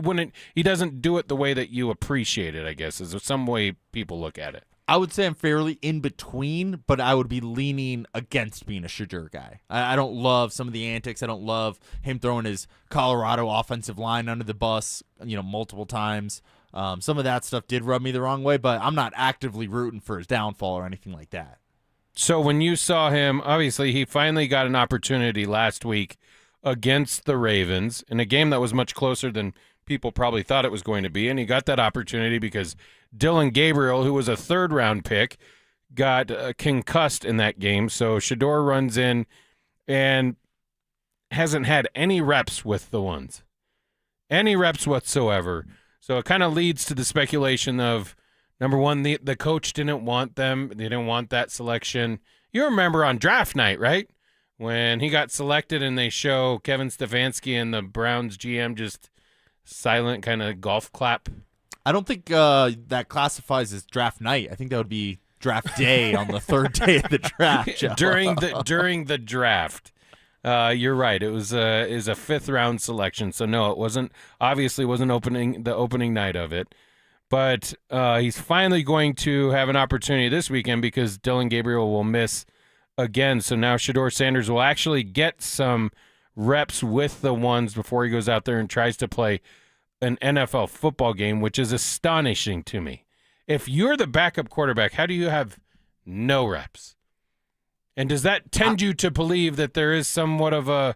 doesn't do it the way that you appreciate it, I guess, is some way people look at it. I would say I'm fairly in between, but I would be leaning against being a Shadur guy. I don't love some of the antics. I don't love him throwing his Colorado offensive line under the bus, multiple times. Some of that stuff did rub me the wrong way, but I'm not actively rooting for his downfall or anything like that. So when you saw him, obviously he finally got an opportunity last week against the Ravens in a game that was much closer than people probably thought it was going to be, and he got that opportunity because Dylan Gabriel, who was a third-round pick, got concussed in that game. So Shador runs in and hasn't had any reps with the ones, any reps whatsoever. So it kind of leads to the speculation of, number one, the coach didn't want them. They didn't want that selection. You remember on draft night, right? When he got selected and they show Kevin Stefanski and the Browns GM just silent kind of golf clap. I don't think that classifies as draft night. I think that would be draft day on the third day of the draft. during the draft. You're right. It was a fifth-round selection. So, no, it wasn't the opening night of it. But he's finally going to have an opportunity this weekend because Dylan Gabriel will miss again. So now Shador Sanders will actually get some reps with the ones before he goes out there and tries to play an NFL football game, which is astonishing to me. If you're the backup quarterback, how do you have no reps? And does that tend you to believe that there is somewhat of a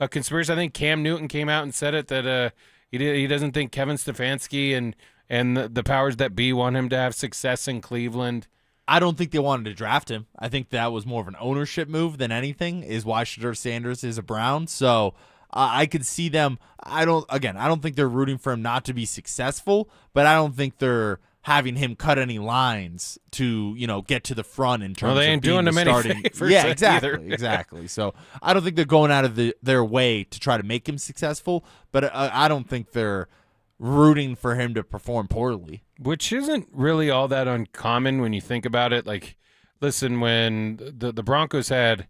conspiracy? I think Cam Newton came out and said it, that he doesn't think Kevin Stefanski and the powers that be want him to have success in Cleveland. I don't think they wanted to draft him. I think that was more of an ownership move than anything, is why Shador Sanders is a Brown. So I could see them. I don't think they're rooting for him not to be successful, but I don't think they're having him cut any lines to, get to the front in terms they of ain't being doing the them any starting. favors Yeah, exactly, either. exactly. So I don't think they're going out of their way to try to make him successful, but I don't think they're rooting for him to perform poorly. Which isn't really all that uncommon when you think about it. Like, listen, when the Broncos had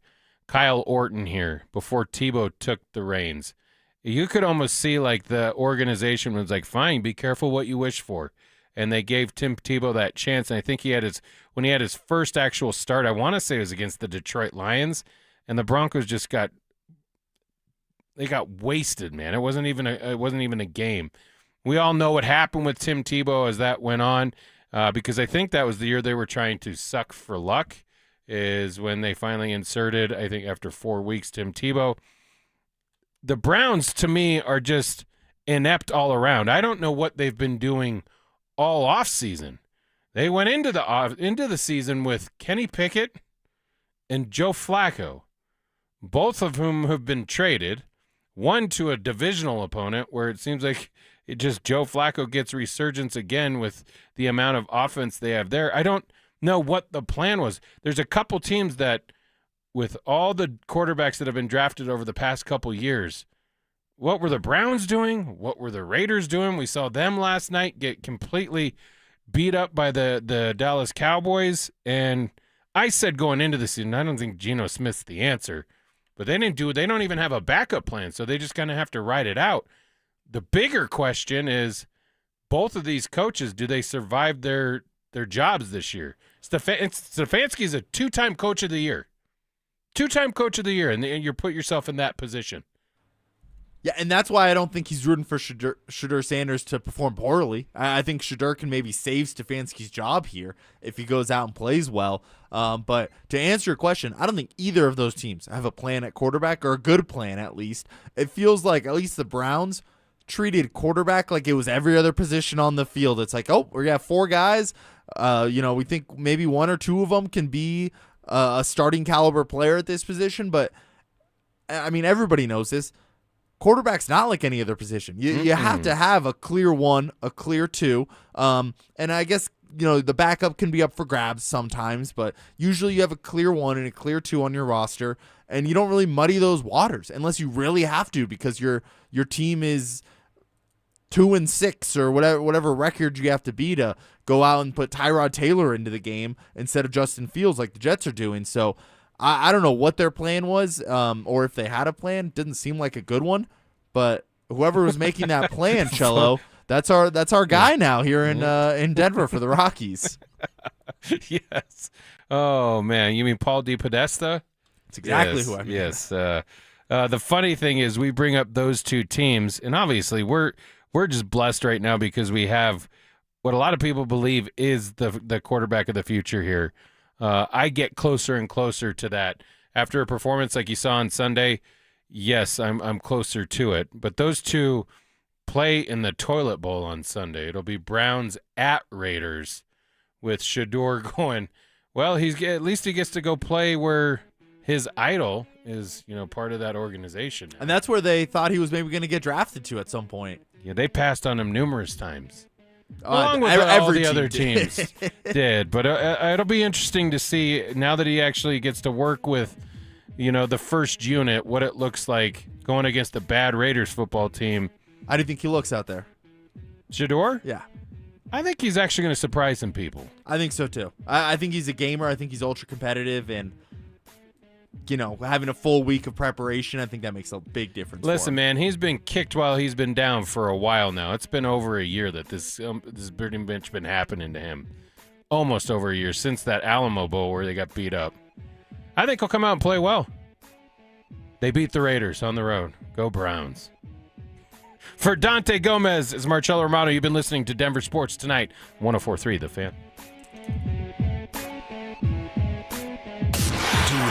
Kyle Orton here before Tebow took the reins, you could almost see like the organization was like, fine, be careful what you wish for. And they gave Tim Tebow that chance. And I think when he had his first actual start, I want to say it was against the Detroit Lions, and the Broncos just got wasted, man. It wasn't even a game. We all know what happened with Tim Tebow as that went on, because I think that was the year they were trying to suck for luck, is when they finally inserted, I think after 4 weeks, Tim Tebow. The Browns, to me, are just inept all around. I don't know what they've been doing all off season. They went into the season with Kenny Pickett and Joe Flacco, both of whom have been traded, one to a divisional opponent where it seems like Joe Flacco gets resurgence again with the amount of offense they have there. I don't know what the plan was. There's a couple teams that, with all the quarterbacks that have been drafted over the past couple years, what were the Browns doing? What were the Raiders doing? We saw them last night get completely beat up by the Dallas Cowboys. And I said going into the season, I don't think Geno Smith's the answer. But they don't even have a backup plan, so they just kind of have to ride it out. The bigger question is, both of these coaches, do they survive their jobs this year? Stefanski's a two-time coach of the year. Two-time coach of the year, and you put yourself in that position. Yeah, and that's why I don't think he's rooting for Shedeur Sanders to perform poorly. I think Shedeur can maybe save Stefanski's job here if he goes out and plays well. But to answer your question, I don't think either of those teams have a plan at quarterback, or a good plan at least. It feels like at least the Browns treated quarterback like it was every other position on the field. It's like, oh, we got 4 guys. We think maybe 1 or 2 of them can be a starting caliber player at this position. But, I mean, everybody knows this. Quarterback's not like any other position. You have to have a clear 1, a clear 2. And I guess, the backup can be up for grabs sometimes, but usually you have a clear 1 and a clear 2 on your roster, and you don't really muddy those waters unless you really have to, because your team is 2-6 or whatever record you have to be to go out and put Tyrod Taylor into the game instead of Justin Fields like the Jets are doing. So I don't know what their plan was, or if they had a plan. Didn't seem like a good one, but whoever was making that plan, Cello, that's our guy now here in Denver for the Rockies. Yes. Oh man, you mean Paul DePodesta? That's exactly who I mean. Yes. The funny thing is, we bring up those two teams, and obviously we're just blessed right now because we have what a lot of people believe is the quarterback of the future here. I get closer and closer to that. After a performance like you saw on Sunday, yes, I'm closer to it. But those two play in the toilet bowl on Sunday. It'll be Browns at Raiders, with Shedeur going, well, at least he gets to go play where his idol is, part of that organization. And that's where they thought he was maybe going to get drafted to at some point. Yeah, they passed on him numerous times. Along with all the other teams did. But it'll be interesting to see now that he actually gets to work with, the first unit, what it looks like going against a bad Raiders football team. How do you think he looks out there? Shedeur? Yeah. I think he's actually going to surprise some people. I think so, too. I think he's a gamer. I think he's ultra competitive, and having a full week of preparation, I think that makes a big difference. Listen, man, he's been kicked while he's been down for a while now. It's been over a year that this pretty much been happening to him. Almost over a year since that Alamo Bowl where they got beat up. I think he'll come out and play well. They beat the Raiders on the road. Go Browns. For Dante Gomez, it's Marcello Romano. You've been listening to Denver Sports Tonight, 104.3 The Fan.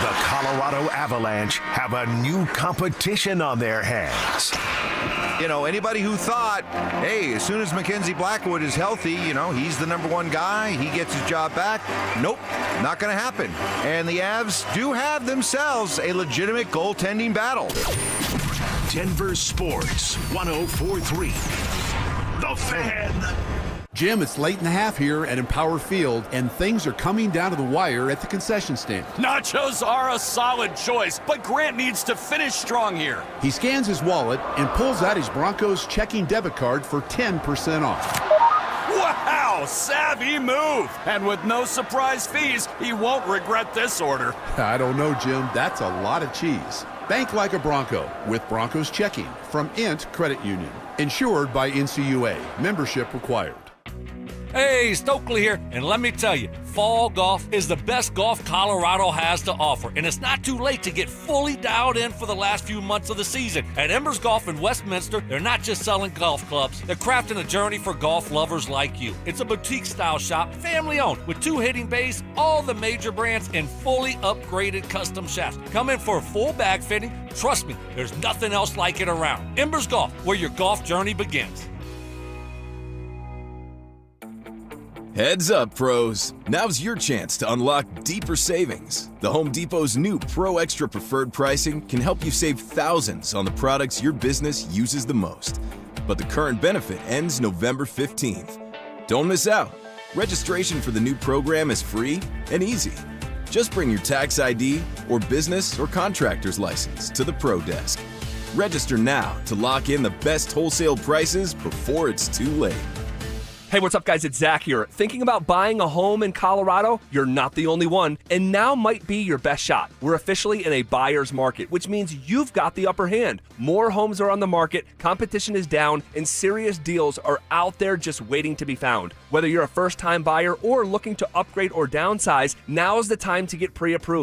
The Colorado Avalanche have a new competition on their hands. Anybody who thought, hey, as soon as Mackenzie Blackwood is healthy, he's the number 1 guy, he gets his job back. Nope, not going to happen. And the Avs do have themselves a legitimate goaltending battle. Denver Sports 104.3 The Fan. Jim, it's late in the half here at Empower Field, and things are coming down to the wire at the concession stand. Nachos are a solid choice, but Grant needs to finish strong here. He scans his wallet and pulls out his Broncos checking debit card for 10% off. Wow, savvy move. And with no surprise fees, he won't regret this order. I don't know, Jim. That's a lot of cheese. Bank like a Bronco with Broncos checking from INT Credit Union. Insured by NCUA. Membership required. Hey, Stokely here, and let me tell you, fall golf is the best golf Colorado has to offer, and it's not too late to get fully dialed in for the last few months of the season. At Embers Golf in Westminster, they're not just selling golf clubs, they're crafting a journey for golf lovers like you. It's a boutique-style shop, family-owned, with 2 hitting bays, all the major brands, and fully upgraded custom shafts. Come in for a full bag fitting. Trust me, there's nothing else like it around. Embers Golf, where your golf journey begins. Heads up, pros. Now's your chance to unlock deeper savings. The Home Depot's new Pro Extra Preferred pricing can help you save thousands on the products your business uses the most. But the current benefit ends November 15th. Don't miss out. Registration for the new program is free and easy. Just bring your tax ID or business or contractor's license to the Pro Desk. Register now to lock in the best wholesale prices before it's too late. Hey, what's up, guys? It's Zach here. Thinking about buying a home in Colorado? You're not the only one, and now might be your best shot. We're officially in a buyer's market, which means you've got the upper hand. More homes are on the market, competition is down, and serious deals are out there just waiting to be found. Whether you're a first-time buyer or looking to upgrade or downsize, now's the time to get pre-approved.